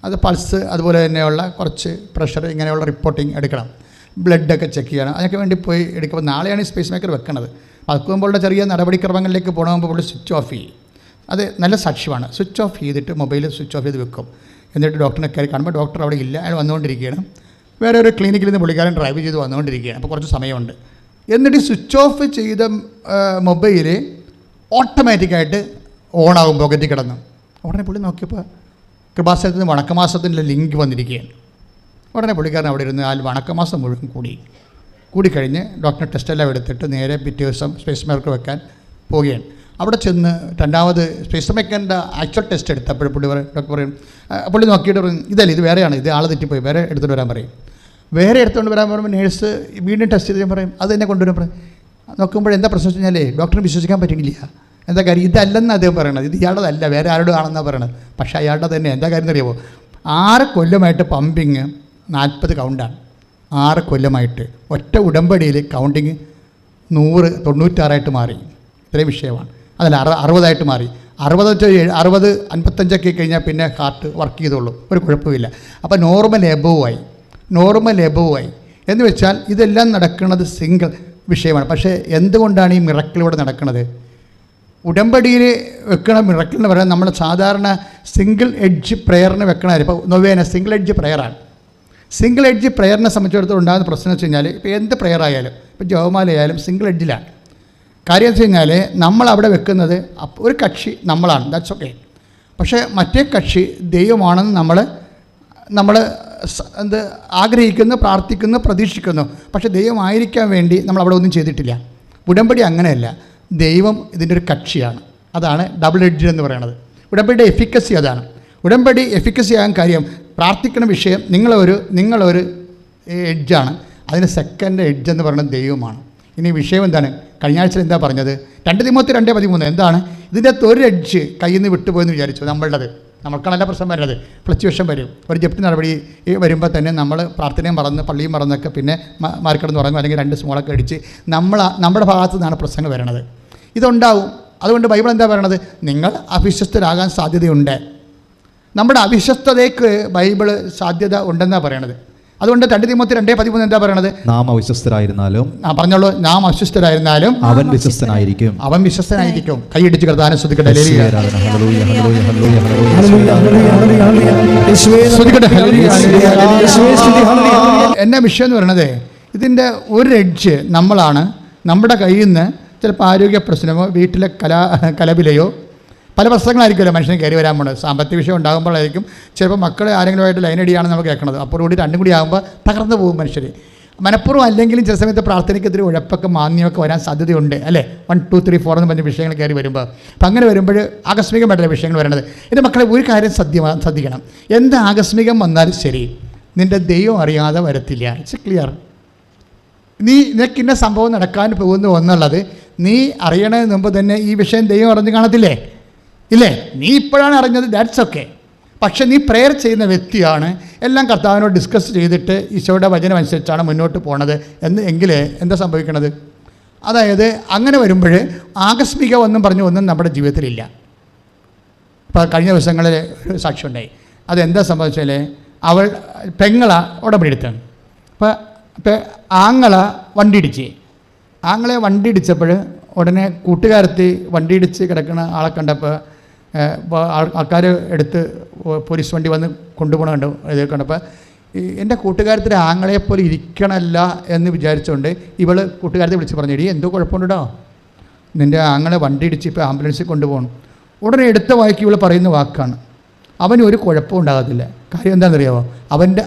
അത് പൾസ്, അതുപോലെ തന്നെയുള്ള കുറച്ച് പ്രഷർ, ഇങ്ങനെയുള്ള റിപ്പോർട്ടിങ് എടുക്കണം. ബ്ലഡൊക്കെ ചെക്ക് ചെയ്യണം. അതിനൊക്കെ വേണ്ടി പോയി എടുക്കുമ്പോൾ നാളെയാണ് ഈ സ്പേസ് മേക്കർ വെക്കണത്. വെക്കുമ്പോഴുള്ള ചെറിയ നടപടിക്രമങ്ങളിലേക്ക് പോകണമെങ്കിൽ പുള്ളി സ്വിച്ച് ഓഫ് ചെയ്യും. അത് നല്ല സാക്ഷ്യമാണ്. സ്വിച്ച് ഓഫ് ചെയ്തിട്ട് മൊബൈൽ സ്വിച്ച് ഓഫ് ചെയ്ത് വെക്കും. എന്നിട്ട് ഡോക്ടറിനെ കയറി കാണുമ്പോൾ ഡോക്ടർ അവിടെ ഇല്ല, അയാൾ വന്നുകൊണ്ടിരിക്കുകയാണ്. വേറെ ഒരു ക്ലിനിക്കിൽ നിന്ന് പുള്ളിക്കാരൻ ഡ്രൈവ് ചെയ്ത് വന്നുകൊണ്ടിരിക്കുകയാണ്. അപ്പോൾ കുറച്ച് സമയമുണ്ട്. എന്നിട്ട് സ്വിച്ച് ഓഫ് ചെയ്ത മൊബൈൽ ഓട്ടോമാറ്റിക്കായിട്ട് ഓണാകും, പോക്കറ്റിൽ കിടന്നു. ഉടനെ പുള്ളി നോക്കിയപ്പോൾ കൃപാസനത്തിൽ നിന്ന് വണക്കമാസത്തിൻ്റെ ലിങ്ക് വന്നിരിക്കുകയാണ്. ഉടനെ പുള്ളിക്കാരൻ അവിടെ ഇരുന്ന് വണക്കമാസം മുഴുവൻ കൂടിക്കഴിഞ്ഞ് ഡോക്ടറെ ടെസ്റ്റെല്ലാം എടുത്തിട്ട് നേരെ പിറ്റേ ദിവസം സ്പേസ് മേക്കർ വെക്കാൻ പോവുകയാണ്. അവിടെ ചെന്ന് രണ്ടാമത് സ്പേസ് മേക്കറിൻ്റെ ആക്ച്വൽ ടെസ്റ്റ് എടുത്തപ്പോൾ ഡോക്ടർ പറയും, പുള്ളി നോക്കിയിട്ട് പറയും ഇതല്ല, ഇത് വേറെയാണ്, ഇത് ആൾ തെറ്റിപ്പോയി, വേറെ എടുത്തുകൊണ്ട് വരാൻ പറയും. വേറെ എടുത്തുകൊണ്ട് വരാൻ പറയുമ്പോൾ നേഴ്സ് വീണ്ടും ടെസ്റ്റ് ചെയ്ത് പറയും അത് തന്നെ കൊണ്ടുവരാൻ പറയും. നോക്കുമ്പോൾ എന്താ പ്രശ്നം വെച്ച് കഴിഞ്ഞാൽ ഡോക്ടറിന് വിശ്വസിക്കാൻ പറ്റില്ല. എന്താ കാര്യം? ഇതല്ലെന്ന് അദ്ദേഹം പറയണത്, ഇത് ഇയാളുടേതല്ല, വേറെ ആരുടെ ആണെന്നാണ് പറയണത്. പക്ഷേ അയാളുടെ തന്നെ. എന്താ കാര്യം എന്നറിയാമോ? 6 കൊല്ലമായിട്ട് പമ്പിങ് 40 കൗണ്ടാണ്. 6 കൊല്ലമായിട്ട് ഒറ്റ ഉടമ്പടിയിൽ കൗണ്ടിങ് 100, 96 മാറി. ഇത്രയും വിഷയമാണ്. അതല്ല 60 മാറി. 60, 55 കഴിഞ്ഞാൽ പിന്നെ ഹാർട്ട് വർക്ക് ചെയ്തോളൂ, ഒരു കുഴപ്പമില്ല. അപ്പോൾ നോർമൽ എബോവായി എന്ന് വെച്ചാൽ ഇതെല്ലാം നടക്കുന്നത് സിംഗിൾ വിഷയമാണ്. പക്ഷേ എന്തുകൊണ്ടാണ് ഈ മിറക്കിളിലൂടെ നടക്കുന്നത്? ഉടമ്പടിയിൽ വെക്കണ മിറക്കിൾ എന്ന് പറയാൻ നമ്മൾ സാധാരണ സിംഗിൾ എഡ്ജ് പ്രയറിന് വെക്കണമായിരുന്നു. ഇപ്പോൾ നൊവേന സിംഗിൾ എഡ്ജ് പ്രയറാണ്. സിംഗിൾ എഡ്ജ് പ്രയറിനെ സംബന്ധിച്ചിടത്തോളം ഉണ്ടാകുന്ന പ്രശ്നം വെച്ച് കഴിഞ്ഞാൽ ഇപ്പോൾ എന്ത് പ്രയർ ആയാലും, ഇപ്പോൾ ജപമാലയായാലും സിംഗിൾ എഡ്ജിലാണ്. കാര്യം വെച്ച് കഴിഞ്ഞാൽ നമ്മളവിടെ വെക്കുന്നത് ഒരു കക്ഷി നമ്മളാണ്, ദാറ്റ്സ് ഓക്കെ. പക്ഷേ മറ്റേ കക്ഷി ദൈവമാണെന്ന് നമ്മൾ ആഗ്രഹിക്കുന്നു, പ്രാർത്ഥിക്കുന്നു, പ്രതീക്ഷിക്കുന്നു. പക്ഷേ ദൈവമായിരിക്കാൻ വേണ്ടി നമ്മളവിടെ ഒന്നും ചെയ്തിട്ടില്ല. ഉടമ്പടി അങ്ങനെയല്ല. ദൈവം ഇതിൻ്റെ ഒരു കക്ഷിയാണ്. അതാണ് ഡബിൾ എഡ്ജ് എന്ന് പറയുന്നത്. ഉടമ്പടിയുടെ എഫിക്കസി അതാണ്. ഉടമ്പടി എഫിക്കസി ആകാൻ കാര്യം പ്രാർത്ഥിക്കുന്ന വിഷയം നിങ്ങളൊരു എഡ്ജാണ്, അതിന് സെക്കൻഡ് എഡ്ജ് എന്ന് പറയുന്നത് ദൈവമാണ്. ഇനി വിഷയം എന്താണ്? കഴിഞ്ഞ ആഴ്ച എന്താ പറഞ്ഞത്? 2 തിമോത്തി 2:13 എന്താണ്? ഇതിൻ്റെ അകത്ത് ഒരു എഡ്ജ് കയ്യിൽ നിന്ന് വിട്ടുപോയെന്ന് വിചാരിച്ചു. നമ്മൾക്കാണല്ല പ്രശ്നം വരുന്നത്. ഫ്ലക്ച്വേഷൻ വരും. ഒരു ജപ്തി നടപടി വരുമ്പോൾ തന്നെ നമ്മൾ പ്രാർത്ഥനയും മറന്ന് പള്ളിയും മറന്നൊക്കെ പിന്നെ മാർക്കിടന്ന് പറഞ്ഞു, അല്ലെങ്കിൽ 2 സ്മോളൊക്കെ അടിച്ച് നമ്മുടെ ഭാഗത്തു നിന്നാണ് പ്രശ്നങ്ങൾ വരണത്. ഇതുണ്ടാവും. അതുകൊണ്ട് ബൈബിൾ എന്താ പറയണത്? നിങ്ങൾ അവിശ്വസ്തരാകാൻ സാധ്യതയുണ്ട്. നമ്മുടെ അവിശ്വസ്തതയ്ക്ക് ബൈബിൾ സാധ്യത ഉണ്ടെന്നാണ് പറയണത്. അതുകൊണ്ട് 2 തിമോത്തി 2:13 എന്താ പറയണത്? നാം അവിശ്വസ്തരായിരുന്നാലും പറഞ്ഞോളൂ, നാം അവിശ്വസ്തരായിരുന്നാലും അവൻ വിശ്വസ്തനായിരിക്കും. കൈയടിച്ച് കർത്താവിനെ സ്തുതിക്കട്ടെ. എന്നാ വിഷയം എന്ന് പറയണത്? ഇതിൻ്റെ ഒരു എഡ്ജ് നമ്മളാണ്. നമ്മുടെ കയ്യിൽ നിന്ന് ചിലപ്പോൾ ആരോഗ്യ പ്രശ്നമോ വീട്ടിലെ കലപിലയോ പല പ്രശ്നങ്ങളായിരിക്കുമല്ലോ മനുഷ്യന് കയറി വരാൻ പോകുന്നത്. സാമ്പത്തിക വിഷയം ഉണ്ടാകുമ്പോഴായിരിക്കും ചിലപ്പോൾ മക്കളെ ആരെങ്കിലുമായിട്ട് ലൈനടിയാണെന്ന് നമ്മൾ കേൾക്കുന്നത്. അപ്പോൾ കൂടി 2 കൂടി ആകുമ്പോൾ തകർന്നു പോകും മനുഷ്യർ. മനഃപൂർവ്വം അല്ലെങ്കിലും ചില സമയത്ത് പ്രാർത്ഥനയ്ക്കെതിരെ ഉഴപ്പൊക്കെ മാന്യമൊക്കെ വരാൻ സാധ്യതയുണ്ട് അല്ലേ? 1, 2, 3, 4 എന്ന് പറഞ്ഞ വിഷയങ്ങൾ കയറി വരുമ്പോൾ. അപ്പം അങ്ങനെ വരുമ്പോൾ ആകസ്മികമായിട്ടുള്ള വിഷയങ്ങൾ വരുന്നത്. എൻ്റെ മക്കളെ ഒരു കാര്യം ശ്രദ്ധിക്കണം. എന്ത് ആകസ്മികം വന്നാലും ശരി, നിൻ്റെ ദൈവം അറിയാതെ വരത്തില്ല. It's clear. നിനക്ക് ഇന്ന സംഭവം നടക്കാൻ പോകുന്നു എന്നുള്ളത് നീ അറിയണതിന് മുമ്പ് തന്നെ ഈ വിഷയം ദൈവം അറിഞ്ഞ് കാണത്തില്ലേ? ഇല്ലേ? നീ ഇപ്പോഴാണ് അറിഞ്ഞത്, ദാറ്റ്സ് ഓക്കെ. പക്ഷെ നീ പ്രെയർ ചെയ്യുന്ന വ്യക്തിയാണ്. എല്ലാം കർത്താവിനോട് ഡിസ്കസ് ചെയ്തിട്ട് ഈശോയുടെ വചനം അനുസരിച്ചാണ് മുന്നോട്ട് പോണത് എങ്കിൽ എന്താ സംഭവിക്കണത്? അതായത് അങ്ങനെ വരുമ്പോൾ ആകസ്മികമൊന്നും ഒന്നും നമ്മുടെ ജീവിതത്തിലില്ല. ഇപ്പോൾ കഴിഞ്ഞ ദിവസങ്ങളിൽ ഒരു സാക്ഷ്യം ഉണ്ടായി. അതെന്താ സംഭവിച്ചാൽ അവൾ പെങ്ങള ഉടമ്പടി എടുത്താണ്. അപ്പോൾ ആങ്ങളെ വണ്ടി ഇടിച്ചപ്പോൾ ഉടനെ കൂട്ടുകാരത്തി വണ്ടി ഇടിച്ച് കിടക്കുന്ന ആളെ കണ്ടപ്പോൾ ആൾക്കാർ എടുത്ത് പോലീസ് വണ്ടി വന്ന് കൊണ്ടുപോകണുണ്ട്. ഇത് കണ്ടപ്പോൾ എൻ്റെ കൂട്ടുകാരത്തിൻ്റെ ആങ്ങളെപ്പോലെ ഇരിക്കണമല്ല എന്ന് വിചാരിച്ചുകൊണ്ട് ഇവൾ കൂട്ടുകാരത്തെ വിളിച്ച് പറഞ്ഞു, എടീ എന്തോ കുഴപ്പമുണ്ടോ, നിൻ്റെ ആങ്ങളെ വണ്ടി ഇടിച്ച് ഇപ്പോൾ ആംബുലൻസിൽ കൊണ്ടുപോകണം. ഉടനെ എടുത്ത വായിക്ക് ഇവൾ പറയുന്ന വാക്കാണ്, അവന് ഒരു കുഴപ്പവും ഉണ്ടാകത്തില്ല. കാര്യം എന്താണെന്നറിയാമോ?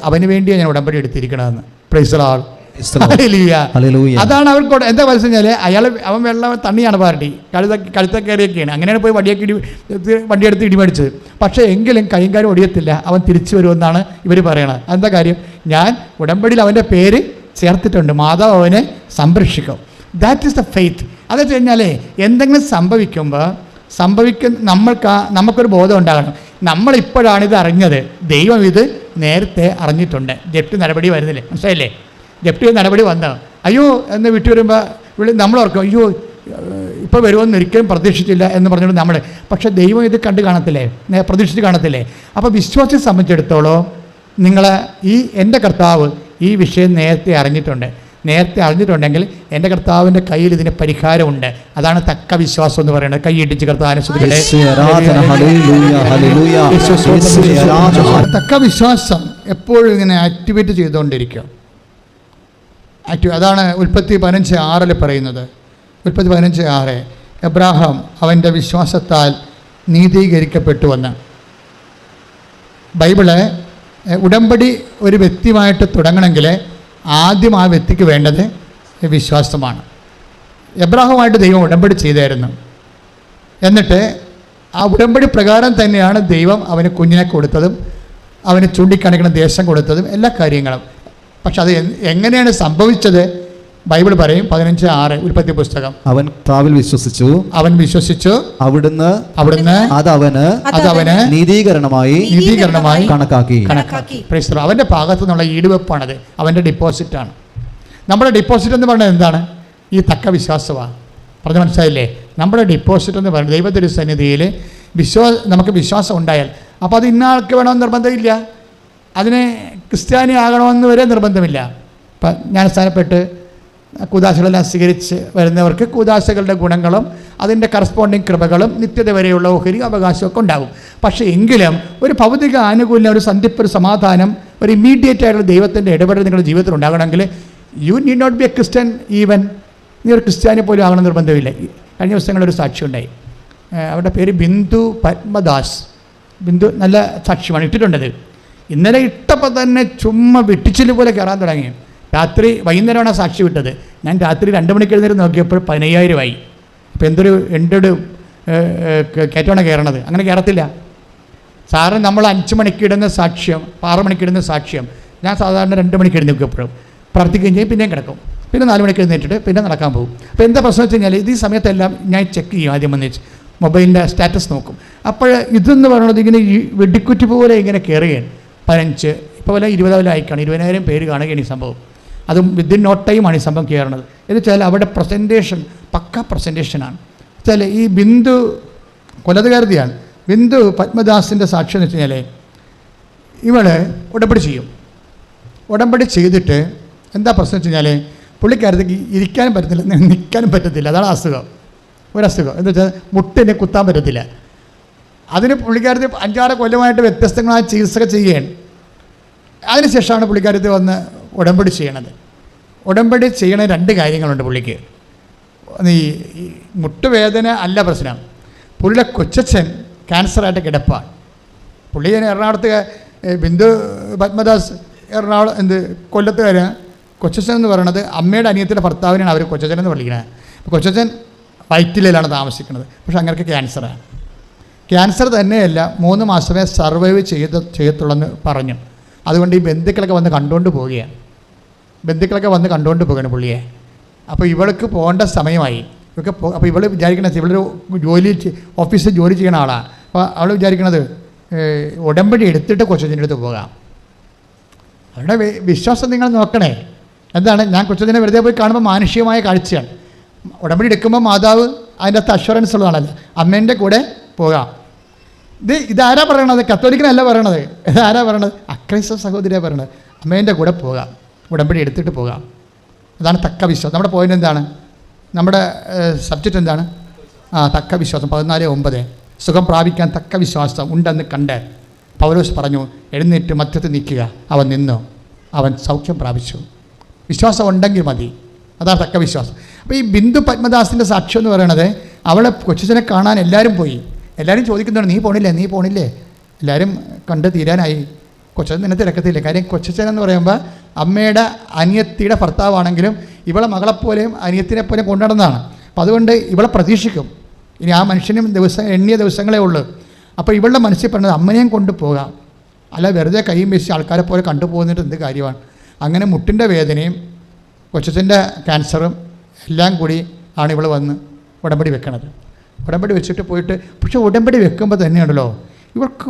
അവന് വേണ്ടിയാണ് ഞാൻ ഉടമ്പടി എടുത്തിരിക്കണമെന്ന്. Praise the Lord. അതാണ് അവർക്ക് എന്താ പറഞ്ഞാൽ അവൻ വെള്ളം തണ്ണിയാണ് പാർട്ടി കഴുത്ത കയറിയൊക്കെയാണ്. അങ്ങനെയാണ് പോയി വണ്ടിയെടുത്ത് ഇടിമടിച്ചത്. പക്ഷേ എങ്കിലും കൈയും കാര്യം ഒടിയത്തില്ല, അവൻ തിരിച്ചു വരുമെന്നാണ് ഇവർ പറയണത്. എന്താ കാര്യം? ഞാൻ ഉടമ്പടിയിൽ അവൻ്റെ പേര് ചേർത്തിട്ടുണ്ട്, മാതാവ് അവനെ സംരക്ഷിക്കും. That is the faith. അത് വെച്ച് കഴിഞ്ഞാൽ എന്തെങ്കിലും നമുക്കൊരു ബോധം ഉണ്ടാകണം. നമ്മളിപ്പോഴാണ് ഇത് അറിഞ്ഞത്, ദൈവം ഇത് നേരത്തെ അറിഞ്ഞിട്ടുണ്ട്. ജപ്തി നടപടി വരുന്നില്ലേ, മനസ്സിലായില്ലേ? ജപ്തി നടപടി വന്നോ, അയ്യോ എന്ന് വിട്ടു വരുമ്പോൾ നമ്മൾ ഓർക്കും, അയ്യോ ഇപ്പോൾ വരുമെന്ന് ഒരിക്കലും പ്രതീക്ഷിച്ചില്ല എന്ന് പറഞ്ഞുകൊണ്ട് നമ്മൾ, പക്ഷേ ദൈവം ഇത് കണ്ട് കാണത്തില്ലേ, പ്രതീക്ഷിച്ച് കാണത്തില്ലേ? അപ്പോൾ വിശ്വാസിയെ സംബന്ധിച്ചിടത്തോളം എൻ്റെ കർത്താവ് ഈ വിഷയം നേരത്തെ അറിഞ്ഞിട്ടുണ്ടെങ്കിൽ എൻ്റെ കർത്താവിൻ്റെ കയ്യിൽ ഇതിന് പരിഹാരമുണ്ട്. അതാണ് തക്ക വിശ്വാസം എന്ന് പറയുന്നത്. കൈയിടിച്ച് കർത്താവിനെ സ്തുതിക്കട്ടെ. തക്ക വിശ്വാസം എപ്പോഴും ഇങ്ങനെ ആക്ടിവേറ്റ് ചെയ്തുകൊണ്ടിരിക്കും. അതാണ് ഉൽപ്പത്തി 15:6 പറയുന്നത്. ഉൽപ്പത്തി 15:6 എബ്രാഹാം അവൻ്റെ വിശ്വാസത്താൽ നീതീകരിക്കപ്പെട്ടുവെന്ന്. ബൈബിള് ഉടമ്പടി ഒരു വ്യക്തിയുമായിട്ട് തുടങ്ങണമെങ്കിൽ ആദ്യം ആ വ്യക്തിക്ക് വേണ്ടത് വിശ്വാസമാണ്. എബ്രാഹുമായിട്ട് ദൈവം ഉടമ്പടി ചെയ്തായിരുന്നു. എന്നിട്ട് ആ ഉടമ്പടി പ്രകാരം തന്നെയാണ് ദൈവം അവന് കുഞ്ഞിനെ കൊടുത്തതും അവന് ചൂണ്ടിക്കാണിക്കുന്ന ദേശം കൊടുത്തതും എല്ലാ കാര്യങ്ങളും. പക്ഷെ അത് എങ്ങനെയാണ് സംഭവിച്ചത്? ബൈബിൾ പറയും 15:6 ഉൽപ്പത്തി പുസ്തകം. അവൻ വിശ്വസിച്ചു അവിടുന്ന് അതവന് നീതീകരണമായി കണക്കാക്കി. അവന്റെ ഭാഗത്തു നിന്നുള്ള ഈടുവെപ്പാണത്, അവന്റെ ഡെപ്പോസിറ്റാണ്. നമ്മുടെ ഡെപ്പോസിറ്റ് എന്ന് പറയുന്നത് എന്താണ്? ഈ തക്ക വിശ്വാസമാണ്. പറഞ്ഞ് മനസ്സിലായില്ലേ? നമ്മുടെ ഡെപ്പോസിറ്റ് എന്ന് പറയുന്നത് ദൈവത്തിൻ്റെ സന്നിധിയിൽ നമുക്ക് വിശ്വാസം ഉണ്ടായാൽ, അപ്പോൾ അത് ഇന്ന ആൾക്ക് വേണമെന്ന് നിർബന്ധമില്ല, അതിന് ക്രിസ്ത്യാനി ആകണമെന്ന് വരെ നിർബന്ധമില്ല. ഇപ്പം ഞാൻ സ്ഥാനപ്പെട്ട് കൂദാശകളെല്ലാം സ്വീകരിച്ച് വരുന്നവർക്ക് കൂദാശകളുടെ ഗുണങ്ങളും അതിൻ്റെ കറസ്പോണ്ടിങ് കൃപകളും നിത്യത വരെയുള്ള ഓഹരി അവകാശമൊക്കെ ഉണ്ടാകും. പക്ഷേ എങ്കിലും ഒരു ഭൗതിക ആനുകൂല്യം, ഒരു സന്ധിപ്പ്, ഒരു സമാധാനം, ഒരു ഇമ്മീഡിയറ്റ് ആയിട്ടുള്ള ദൈവത്തിൻ്റെ ഇടപെടൽ നിങ്ങളുടെ ജീവിതത്തിൽ ഉണ്ടാകണമെങ്കിൽ you need not be a Christian. Even നീ ഒരു ക്രിസ്ത്യാനി പോലും ആകണം നിർബന്ധമില്ല. കഴിഞ്ഞ ദിവസങ്ങളൊരു സാക്ഷി ഉണ്ടായി. അവരുടെ പേര് ബിന്ദു പത്മദാസ്. ബിന്ദു നല്ല സാക്ഷ്യമാണ്, ഇട്ടിട്ടുണ്ടത്. ഇന്നലെ ഇട്ടപ്പോൾ തന്നെ ചുമ്മാ വെട്ടിച്ചില് പോലെ കയറാൻ തുടങ്ങി. വൈകുന്നേരമാണ് സാക്ഷി വിട്ടത്. ഞാൻ രാത്രി 2 മണിക്ക് എഴുന്നേരം നോക്കിയപ്പോൾ 15,000 അപ്പോൾ എന്തൊരു കയറ്റമാണ് കയറണത്. അങ്ങനെ കയറത്തില്ല. സാറിന് നമ്മൾ 5 മണിക്ക് ഇടുന്ന സാക്ഷ്യം, 6 മണിക്ക് ഇടുന്ന സാക്ഷ്യം ഞാൻ സാധാരണ 2 മണിക്ക് എഴുന്നേൽക്കപ്പോഴും പ്രാർത്ഥിക്കുകയും ചെയ്യും, പിന്നെയും കിടക്കും. പിന്നെ 4 മണിക്ക് എഴുന്നേറ്റിട്ട് പിന്നെ നടക്കാൻ പോകും. അപ്പോൾ എന്താ പ്രശ്നം വെച്ച് കഴിഞ്ഞാൽ ഈ സമയത്തെല്ലാം ഞാൻ ചെക്ക് ചെയ്യും. ആദ്യം വന്നിച്ച് മൊബൈലിൻ്റെ സ്റ്റാറ്റസ് നോക്കും. അപ്പോൾ ഇതെന്ന് പറയുന്നത് ഇങ്ങനെ ഈ വെടിക്കുറ്റി പോലെ ഇങ്ങനെ കയറുകയാണ്. 15 ഇപ്പോൾ വല്ല 20,000 ആയിക്കാണ്, 20,000 പേര് കാണുകയാണ് ഈ സംഭവം. അതും വിത്തിൻ നോ ടൈമാണ് ഈ സംഭവം കയറുന്നത്. എന്ന് വെച്ചാൽ അവിടെ പ്രസൻറ്റേഷൻ പക്ക പ്രസൻറ്റേഷനാണ്. വെച്ചാൽ ഈ ബിന്ദു കൊലതുകാരതിയാണ്. ബിന്ദു പത്മദാസിൻ്റെ സാക്ഷ്യം എന്ന് വെച്ച് കഴിഞ്ഞാൽ ഇവള് ഉടമ്പടി ചെയ്തിട്ട് എന്താ പ്രശ്നം വെച്ച് കഴിഞ്ഞാൽ പുള്ളിക്കാരത്തേക്ക് ഇരിക്കാനും പറ്റത്തില്ല, നിൽക്കാനും പറ്റത്തില്ല. അതാണ് അസുഖം, ഒരസുഖം. എന്ന് വെച്ചാൽ മുട്ടിനെ കുത്താൻ പറ്റത്തില്ല. അതിന് പുള്ളിക്കാരത്ത് 5-6 കൊല്ലമായിട്ട് വ്യത്യസ്തങ്ങളായ ചികിത്സ ചെയ്യുകയാണ്. അതിനുശേഷമാണ് പുള്ളിക്കാരത്ത് വന്ന് ഉടമ്പടി ചെയ്യണത്. ഉടമ്പടി ചെയ്യണ 2 കാര്യങ്ങളുണ്ട് പുള്ളിക്ക്. ഈ മുട്ടുവേദന അല്ല പ്രശ്നം. പുള്ളിയുടെ കൊച്ചച്ഛൻ ക്യാൻസറായിട്ട് കിടപ്പാണ്. പുള്ളി എറണാകുളത്ത് ബിന്ദു പത്മദാസ് കൊല്ലത്തുകാര്. കൊച്ചച്ഛൻ എന്ന് പറയുന്നത് അമ്മയുടെ അനിയത്തിൻ്റെ ഭർത്താവിനാണ് അവർ കൊച്ചച്ഛൻ എന്ന് വിളിക്കുന്നത്. കൊച്ചച്ഛൻ വൈറ്റിലാണ് താമസിക്കുന്നത്. പക്ഷെ അങ്ങനെയൊക്കെ ക്യാൻസറാണ്. ക്യാൻസർ തന്നെയല്ല 3 മാസമേ സർവൈവ് ചെയ്യത്തുള്ളെന്ന് പറഞ്ഞു. അതുകൊണ്ട് ഈ ബന്ധുക്കളൊക്കെ വന്ന് കണ്ടുകൊണ്ട് പോവുകയാണ്. പുള്ളിയെ. അപ്പോൾ ഇവൾക്ക് പോകേണ്ട സമയമായി. അപ്പോൾ ഇവൾ വിചാരിക്കണത് ഇവളൊരു ഓഫീസിൽ ജോലി ചെയ്യുന്ന ആളാണ്. അപ്പോൾ അവൾ വിചാരിക്കണത് ഉടമ്പടി എടുത്തിട്ട് കൊച്ചച്ഛൻ്റെ അടുത്ത് പോകാം. അവരുടെ വിശ്വാസം നിങ്ങൾ നോക്കണേ. എന്താണ്, ഞാൻ കൊച്ചച്ഛനെ വെറുതെ പോയി കാണുമ്പോൾ മാനുഷികമായ കാഴ്ചയാണ്. ഉടമ്പടി എടുക്കുമ്പോൾ മാതാവ് അതിൻ്റെ അകത്ത് അഷ്വറൻസ് ഉള്ളതാണല്ലോ, അമ്മേൻ്റെ കൂടെ പോകാം. ഇതാരാ പറയണത്? കത്തോലിക്കനല്ല പറയണത്. ഇതാരാ പറയണത്? അക്രൈസ്തവ സഹോദരിയാണ് പറയണത്. അമ്മേൻ്റെ കൂടെ പോകാം, ഉടമ്പടി എടുത്തിട്ട് പോകാം. അതാണ് തക്ക വിശ്വാസം. നമ്മുടെ പോയിൻ്റ് എന്താണ്? നമ്മുടെ സബ്ജക്റ്റ് എന്താണ്? തക്ക വിശ്വാസം. 14:9 സുഖം പ്രാപിക്കാൻ തക്ക വിശ്വാസം ഉണ്ടെന്ന് കണ്ട് പൗലോസ് പറഞ്ഞു, എഴുന്നേറ്റ് മധ്യത്തിൽ നിൽക്കുക. അവൻ നിന്നു, അവൻ സൗഖ്യം പ്രാപിച്ചു. വിശ്വാസം ഉണ്ടെങ്കിൽ മതി. അതാണ് തക്ക വിശ്വാസം. അപ്പോൾ ഈ ബിന്ദു പത്മദാസിൻ്റെ സാക്ഷ്യം എന്ന് പറയുന്നത്, അവളെ കൊച്ചച്ഛനെ കാണാൻ എല്ലാവരും പോയി. എല്ലാവരും ചോദിക്കുന്നുണ്ട്, നീ പോണില്ലേ? എല്ലാവരും കണ്ട് തീരാനായി. കൊച്ചച്ഛൻ നിന്നെ തിരക്കത്തില്ല. കാര്യം കൊച്ചച്ഛൻ എന്ന് പറയുമ്പോൾ അമ്മയുടെ അനിയത്തിയുടെ ഭർത്താവാണെങ്കിലും ഇവളെ മകളെപ്പോലെയും അനിയത്തിനെ പോലെയും കൊണ്ടുനടന്നതാണ്. അപ്പോൾ അതുകൊണ്ട് ഇവളെ പ്രതീക്ഷിക്കും. ഇനി ആ മനുഷ്യനും എണ്ണിയ ദിവസങ്ങളേ ഉള്ളൂ. അപ്പോൾ ഇവളുടെ മനസ്സിൽ പറഞ്ഞത് അമ്മനെയും കൊണ്ടുപോകാം, അല്ല വെറുതെ കൈയും വീശി ആൾക്കാരെ പോലെ കണ്ടുപോകുന്നിട്ട് എന്ത് കാര്യമാണ്. അങ്ങനെ മുട്ടിൻ്റെ വേദനയും കൊച്ചച്ഛൻ്റെ ക്യാൻസറും എല്ലാം കൂടി ആണ് ഇവൾ വന്ന് ഉടമ്പടി വെക്കണത്. ഉടമ്പടി വെച്ചിട്ട് പോയിട്ട്, പക്ഷേ ഉടമ്പടി വെക്കുമ്പോൾ തന്നെയുണ്ടല്ലോ ഇവർക്ക്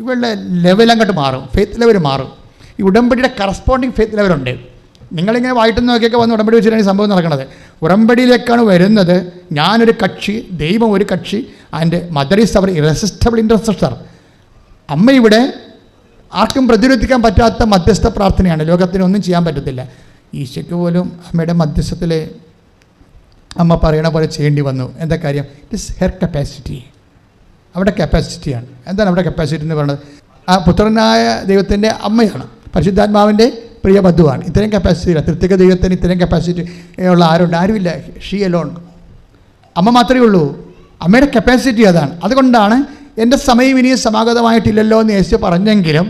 ഇവളുടെ ലെവൽ അങ്ങോട്ട് മാറും, ഫെയ്ത്ത് ലെവൽ മാറും. ഈ ഉടമ്പടിയുടെ കറസ്പോണ്ടിങ് ഫെയ്ത്ത് ലെവലുണ്ട്. നിങ്ങളിങ്ങനെ വായിട്ട് നോക്കിയൊക്കെ വന്ന് ഉടമ്പടി വെച്ചിട്ടാണ് ഈ സംഭവം നടക്കുന്നത്. ഉടമ്പടിയിലേക്കാണ് വരുന്നത്. ഞാനൊരു കക്ഷി, ദൈവം ഒരു കക്ഷി, and mother is our irresistible interceptor. അമ്മ ഇവിടെ ആർക്കും പ്രതിരോധിക്കാൻ പറ്റാത്ത മധ്യസ്ഥ പ്രാർത്ഥനയാണ്. ലോകത്തിനൊന്നും ചെയ്യാൻ പറ്റത്തില്ല. ഈശോയ്ക്ക് പോലും അമ്മയുടെ മധ്യസ്ഥത്തിൽ അമ്മ പറയണ പോലെ ചെയ്യേണ്ടി വന്നു. എന്താ കാര്യം? It is her capacity. അവിടെ കപ്പാസിറ്റിയാണ്. എന്താണ് അവിടെ കപ്പാസിറ്റി എന്ന് പറയുന്നത്? ആ പുത്രനായ ദൈവത്തിൻ്റെ അമ്മയാണ്, പരിശുദ്ധാത്മാവിൻ്റെ പ്രിയ ബന്ധുവാണ്. ഇത്രയും കപ്പാസിറ്റി ഇല്ല. തൃത്വിക ദൈവത്തിന് ഇത്രയും കപ്പാസിറ്റി ഉള്ള ആരുമില്ല. She alone. അമ്മ മാത്രമേ ഉള്ളൂ. അമ്മയുടെ കപ്പാസിറ്റി അതാണ്. അതുകൊണ്ടാണ് എൻ്റെ സമയം ഇനിയും സമാഗതമായിട്ടില്ലല്ലോ എന്ന് യേശു പറഞ്ഞെങ്കിലും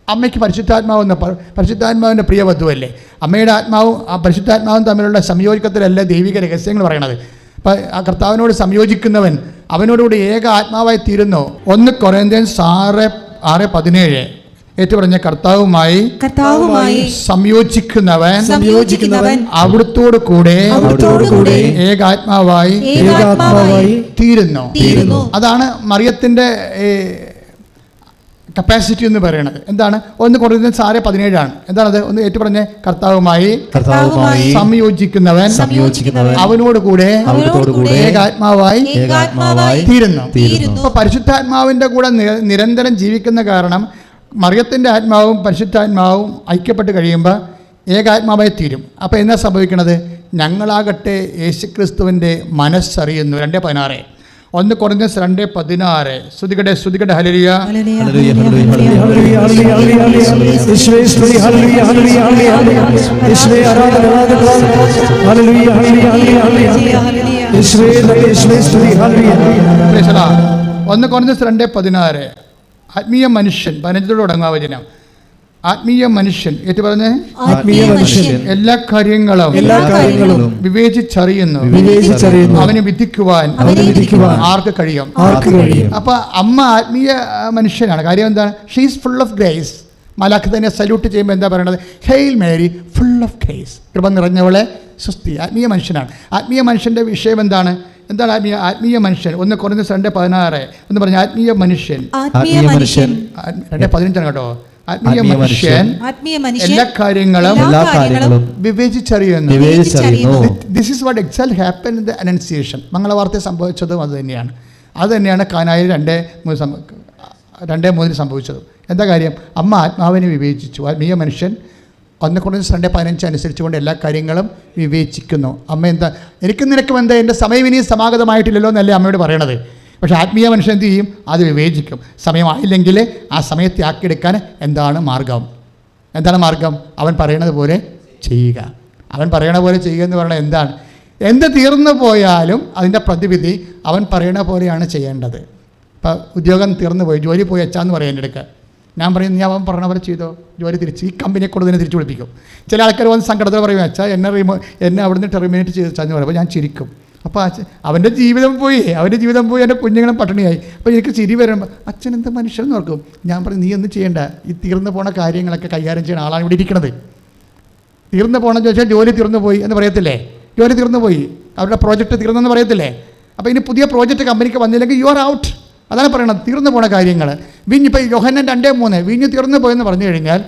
അമ്മയ്ക്ക് പരിശുദ്ധാത്മാവിൻ്റെ പ്രിയ ബന്ധുവല്ലേ. അമ്മയുടെ ആത്മാവും ആ പരിശുദ്ധാത്മാവും തമ്മിലുള്ള സംയോജിക്കത്തിലല്ല ദൈവിക രഹസ്യങ്ങൾ പറയണത്. അപ്പം ആ കർത്താവിനോട് സംയോജിക്കുന്നവൻ അവനോടുകൂടി ഏക ആത്മാവായി തീരുന്നു. 1 കൊരിന്ത്യൻസ് 6:17 ഏറ്റുപറഞ്ഞ കർത്താവുമായി സംയോജിക്കുന്നവൻ അവിടുത്തോട് കൂടെ ഏകാത്മാവായി തീരുന്നു. അതാണ് മറിയത്തിൻ്റെ കപ്പാസിറ്റി എന്ന് പറയുന്നത്. എന്താണ്? 1 കൊരിന്ത്യൻസ് 6:17 എന്താണത്? ഒന്ന് ഏറ്റുപറഞ്ഞ്, കർത്താവുമായി സംയോജിക്കുന്നവൻ അവനോട് കൂടെ ഏകാത്മാവായി തീരുന്നു. അപ്പൊ പരിശുദ്ധാത്മാവിന്റെ കൂടെ നിരന്തരം ജീവിക്കുന്ന കാരണം മറിയത്തിൻ്റെ ആത്മാവും പരിശുദ്ധാത്മാവും ഐക്യപ്പെട്ട് കഴിയുമ്പോൾ ഏകാത്മാവായി തീരും. അപ്പോൾ എന്നാ സംഭവിക്കണത്? ഞങ്ങളാകട്ടെ യേശുക്രിസ്തുവിൻ്റെ മനസ്സറിയുന്നു. 2:16 1 കൊരിന്ത്യൻസ് 2:16 സ്തുതികട്ടെ ഹല്ലേലൂയ. ഒന്ന് കൊരിന്ത്യൻസ് 2:16 ആത്മീയ മനുഷ്യൻ 15 തുടങ്ങുക വചനം. ആത്മീയ മനുഷ്യൻ ഏറ്റു പറഞ്ഞ്, എല്ലാ കാര്യങ്ങളും വിവേചിച്ചറിയുന്നു, അവനെ വിധിക്കുവാൻ ആർക്ക് കഴിയും? അപ്പൊ അമ്മ ആത്മീയ മനുഷ്യനാണ്. കാര്യം എന്താണ്? She is full of grace. മലാഖ് തന്നെ സല്യൂട്ട് ചെയ്യുമ്പോൾ എന്താ പറയണത്? Hail Mary full of grace, കൃപ നിറഞ്ഞവളെ സ്വസ്തി. ആത്മീയ മനുഷ്യനാണ്. ആത്മീയ മനുഷ്യന്റെ വിഷയം എന്താണ് ആത്മീയ മനുഷ്യൻ? 1 കൊരിന്ത്യൻസ് 2:16 എന്ന് പറഞ്ഞ ആത്മീയ മനുഷ്യൻ 2:15 കേട്ടോ. ആത്മീയ മനുഷ്യൻ എല്ലാ കാര്യങ്ങളും വിവേചിച്ചറിയുന്നു. This is what exactly happen in the annunciation. മംഗളവാർത്ത സംഭവിച്ചതും അത് തന്നെയാണ് കാനായിൽ 2:3 സംഭവിച്ചതും. എന്താ കാര്യം? അമ്മ ആത്മാവിനെ വിവേചിച്ചു. ആത്മീയ മനുഷ്യൻ 1 കൊരിന്ത്യൻസ് 2:15 അനുസരിച്ചുകൊണ്ട് എല്ലാ കാര്യങ്ങളും വിവേചിക്കുന്നു. അമ്മ എന്താ? എനിക്കും നിനക്കും എന്താ? എൻ്റെ സമയം ഇനിയും സമാഗതമായിട്ടില്ലല്ലോ എന്നല്ലേ അമ്മയോട് പറയണത്. പക്ഷേ ആത്മീയ മനുഷ്യൻ എന്ത് ചെയ്യും? അത് വിവേചിക്കും. സമയമായില്ലെങ്കിൽ ആ സമയത്തെ ആക്കിയെടുക്കാൻ എന്താണ് മാർഗം? അവൻ പറയണത് പോലെ ചെയ്യുക. എന്ന് പറഞ്ഞാൽ എന്താണ്? എന്ത് തീർന്നു പോയാലും അതിൻ്റെ പ്രതിവിധി അവൻ പറയണ പോലെയാണ് ചെയ്യേണ്ടത്. ഇപ്പം ഉദ്യോഗം തീർന്നു പോയി, ജോലി പോയി അച്ഛാന്ന് പറയാൻ എൻ്റെ അടുക്ക. ഞാൻ പറയും, നീ അവൻ പറഞ്ഞ പോലെ ചെയ്തോ, ജോലി തിരിച്ച് ഈ കമ്പനിയെ കൊണ്ട് തന്നെ തിരിച്ചു വിളിപ്പിക്കും. ചില ആൾക്കാർ വന്ന് സങ്കടത്തിൽ പറയും, അച്ഛാ എന്നെ അവിടുന്ന് ടെർമിനേറ്റ് ചെയ്തെന്ന് പറയും. അപ്പോൾ ഞാൻ ചിരിക്കും. അപ്പോൾ അവൻ്റെ ജീവിതം പോയി, എൻ്റെ കുഞ്ഞുങ്ങളും പട്ടിണിയായി. അപ്പോൾ എനിക്ക് ചിരി വരുമ്പോൾ അച്ഛൻ എന്ത് മനുഷ്യനെന്ന് ഓർക്കും. ഞാൻ പറയും, നീ ഒന്നും ചെയ്യേണ്ട, ഈ തീർന്നു പോണ കാര്യങ്ങളൊക്കെ കൈകാര്യം ചെയ്യുന്ന ആളാണ് ഇവിടെ ഇരിക്കുന്നത്. തീർന്നു പോകണമെന്ന് ചോദിച്ചാൽ ജോലി തീർന്നു പോയി എന്ന് പറയത്തില്ലേ? ജോലി തീർന്നു പോയി, അവരുടെ പ്രോജക്റ്റ് തീർന്നെന്ന് പറയത്തില്ലേ? അപ്പോൾ ഇനി പുതിയ പ്രോജക്റ്റ് കമ്പനിക്ക് വന്നില്ലെങ്കിൽ യു ആർ ഔട്ട്. അതാണ് പറയണത്, തീർന്നു പോണ കാര്യങ്ങൾ. ഇപ്പോൾ യോഹന്നാൻ 2:3 വീഞ്ഞ് തീർന്നു പോയെന്ന് പറഞ്ഞു കഴിഞ്ഞാൽ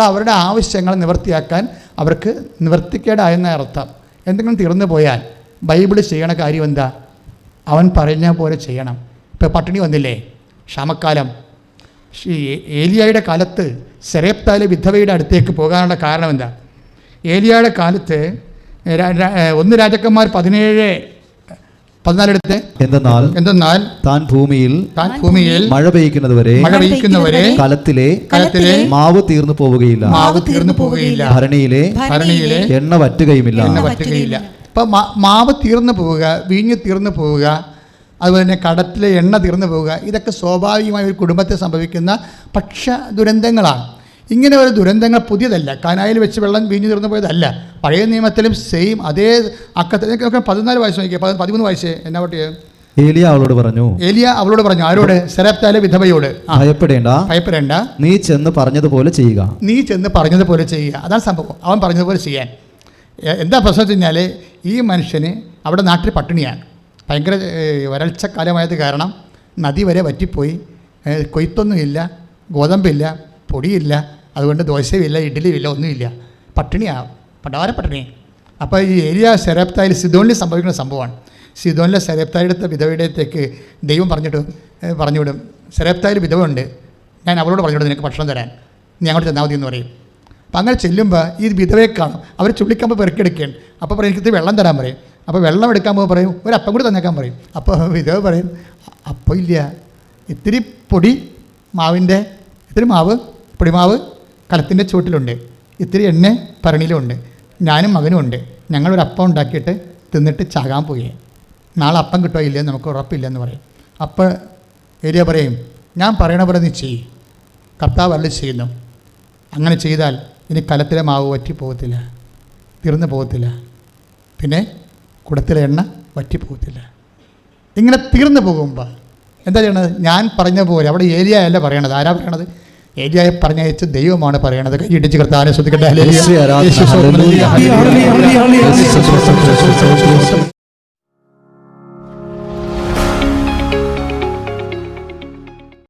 അവരുടെ ആവശ്യങ്ങൾ നിവർത്തിയാക്കാൻ അവർക്ക് നിവർത്തിക്കേടായെന്ന അർത്ഥം. എന്തെങ്കിലും തീർന്നു പോയാൽ ബൈബിൾ ചെയ്യണ കാര്യം എന്താ? അവൻ പറഞ്ഞ പോലെ ചെയ്യണം. ഇപ്പോൾ പട്ടിണി വന്നില്ലേ, ക്ഷാമക്കാലം. ഏലിയായുടെ കാലത്ത് സെരേപ്തായിലെ വിധവയുടെ അടുത്തേക്ക് പോകാനുള്ള കാരണം എന്താ? ഏലിയായുടെ കാലത്ത് 1 രാജാക്കന്മാർ 17:14 എന്തെന്നാൽ താൻ ഭൂമിയിൽ മഴ പെയ്യ്ക്കുന്നതുവരെ കലത്തിലെ മാവ് തീർന്നു പോവുകയില്ല, ഭരണിയിലെ എണ്ണ വറ്റുകയുമില്ല. അപ്പം മാവ് തീർന്നു പോവുക, വീഞ്ഞ് തീർന്നു പോവുക, അതുപോലെ തന്നെ കടത്തിലെ എണ്ണ തീർന്നു പോവുക, ഇതൊക്കെ സ്വാഭാവികമായി ഒരു കുടുംബത്തെ സംഭവിക്കുന്ന പക്ഷ ദുരന്തങ്ങളാണ്. ഇങ്ങനെ ഒരു ദുരന്തങ്ങൾ പുതിയതല്ല. കാനായിൽ വെച്ച് വെള്ളം വീഞ്ഞു തീർന്നു പോയതല്ല. പഴയ നിയമത്തിലും സെയിം അതേ അക്കത്തിൽ 14 വയസ്സ് നോക്കിയാൽ 13 വയസ്സ് എന്നാ പറ്റിയ ഏലിയ അവളോട് പറഞ്ഞു. ആരോട്? സെരപ്തായിലെ വിധവയോട്. ഭയപ്പെടേണ്ട, നീ ചെന്ന് പറഞ്ഞതുപോലെ ചെയ്യുക. അതാണ് സംഭവം. അവൻ പറഞ്ഞതുപോലെ ചെയ്യാൻ. എന്താ പ്രശ്നം വെച്ച് കഴിഞ്ഞാൽ ഈ മനുഷ്യന് അവിടെ നാട്ടിൽ പട്ടിണിയാണ്. ഭയങ്കര വരൾച്ച കാലമായത് കാരണം നദി വരെ വറ്റിപ്പോയി. കൊയ്ത്തൊന്നുമില്ല, ഗോതമ്പില്ല, പൊടിയില്ല, അതുകൊണ്ട് ദോശയുമില്ല, ഇഡ്ഡലിയുമില്ല, ഒന്നുമില്ല. പട്ടിണിയാവും, പണ്ടാര പട്ടിണി. അപ്പോൾ ഈ ഏരിയ സെരപ്തായിൽ സിദോനിൽ സംഭവിക്കുന്ന സംഭവമാണ്. സിദോനിലെ സെരപ്തായിടുത്ത വിധവയുടേക്ക് ദൈവം പറഞ്ഞുവിടും, സെരപ്തായിൽ വിധവയുണ്ട്, ഞാൻ അവളോട് പറഞ്ഞുവിടും നിനക്ക് ഭക്ഷണം തരാൻ, നീ അങ്ങോട്ട് ചെന്നാൽ മതി എന്ന് പറയും. അപ്പം അങ്ങനെ ചെല്ലുമ്പോൾ ഈ വിധവയെ കാണും. അവർ ചുള്ളിക്കമ്പോൾ പെറുക്കിയെടുക്കുകയാണ്. അപ്പോൾ പറയും എനിക്ക് വെള്ളം തരാൻ പറയും. അപ്പോൾ വെള്ളം എടുക്കാൻ പോകുമ്പോൾ പറയും ഒരു അപ്പം കൂടി തന്നേക്കാൻ പറയും. അപ്പോൾ വിധവ പറയും അപ്പം ഇല്ല, ഇത്തിരി പൊടി മാവിൻ്റെ ഇത്തിരി പൊടിമാവ് കലത്തിൻ്റെ ചുവട്ടിലുണ്ട്, ഇത്തിരി എണ്ണ ഭരണിയിലുണ്ട്, ഞാനും മകനും ഉണ്ട്, ഞങ്ങളൊരു അപ്പം ഉണ്ടാക്കിയിട്ട് തിന്നിട്ട് ചാകാൻ പോയി, നാളെ അപ്പം കിട്ടുമോ ഇല്ലെന്ന് നമുക്ക് ഉറപ്പില്ലെന്ന് പറയും. അപ്പോൾ ഏരിയ പറയും ഞാൻ പറയണ പോലെ നീ ചെയ്യും, കർത്താവ് അരുളി ചെയ്യുന്നു. അങ്ങനെ ചെയ്താൽ ഇനി കലത്തിലെ മാവ് വറ്റി പോകത്തില്ല, തീർന്നു പോകത്തില്ല, പിന്നെ കുടത്തിലെ എണ്ണ വറ്റി പോകത്തില്ല. ഇങ്ങനെ തീർന്നു പോകുമ്പോൾ എന്താ ചെയ്യണത്? ഞാൻ പറഞ്ഞ പോലെ അവിടെ ഏരിയ അല്ല പറയണത്. ആരാ പറയണത്? ഏരിയയെ പറഞ്ഞയച്ച ദൈവമാണ് പറയണത്. ഇടിച്ച് കർത്താവിനെ ശ്രദ്ധിക്കട്ടെ.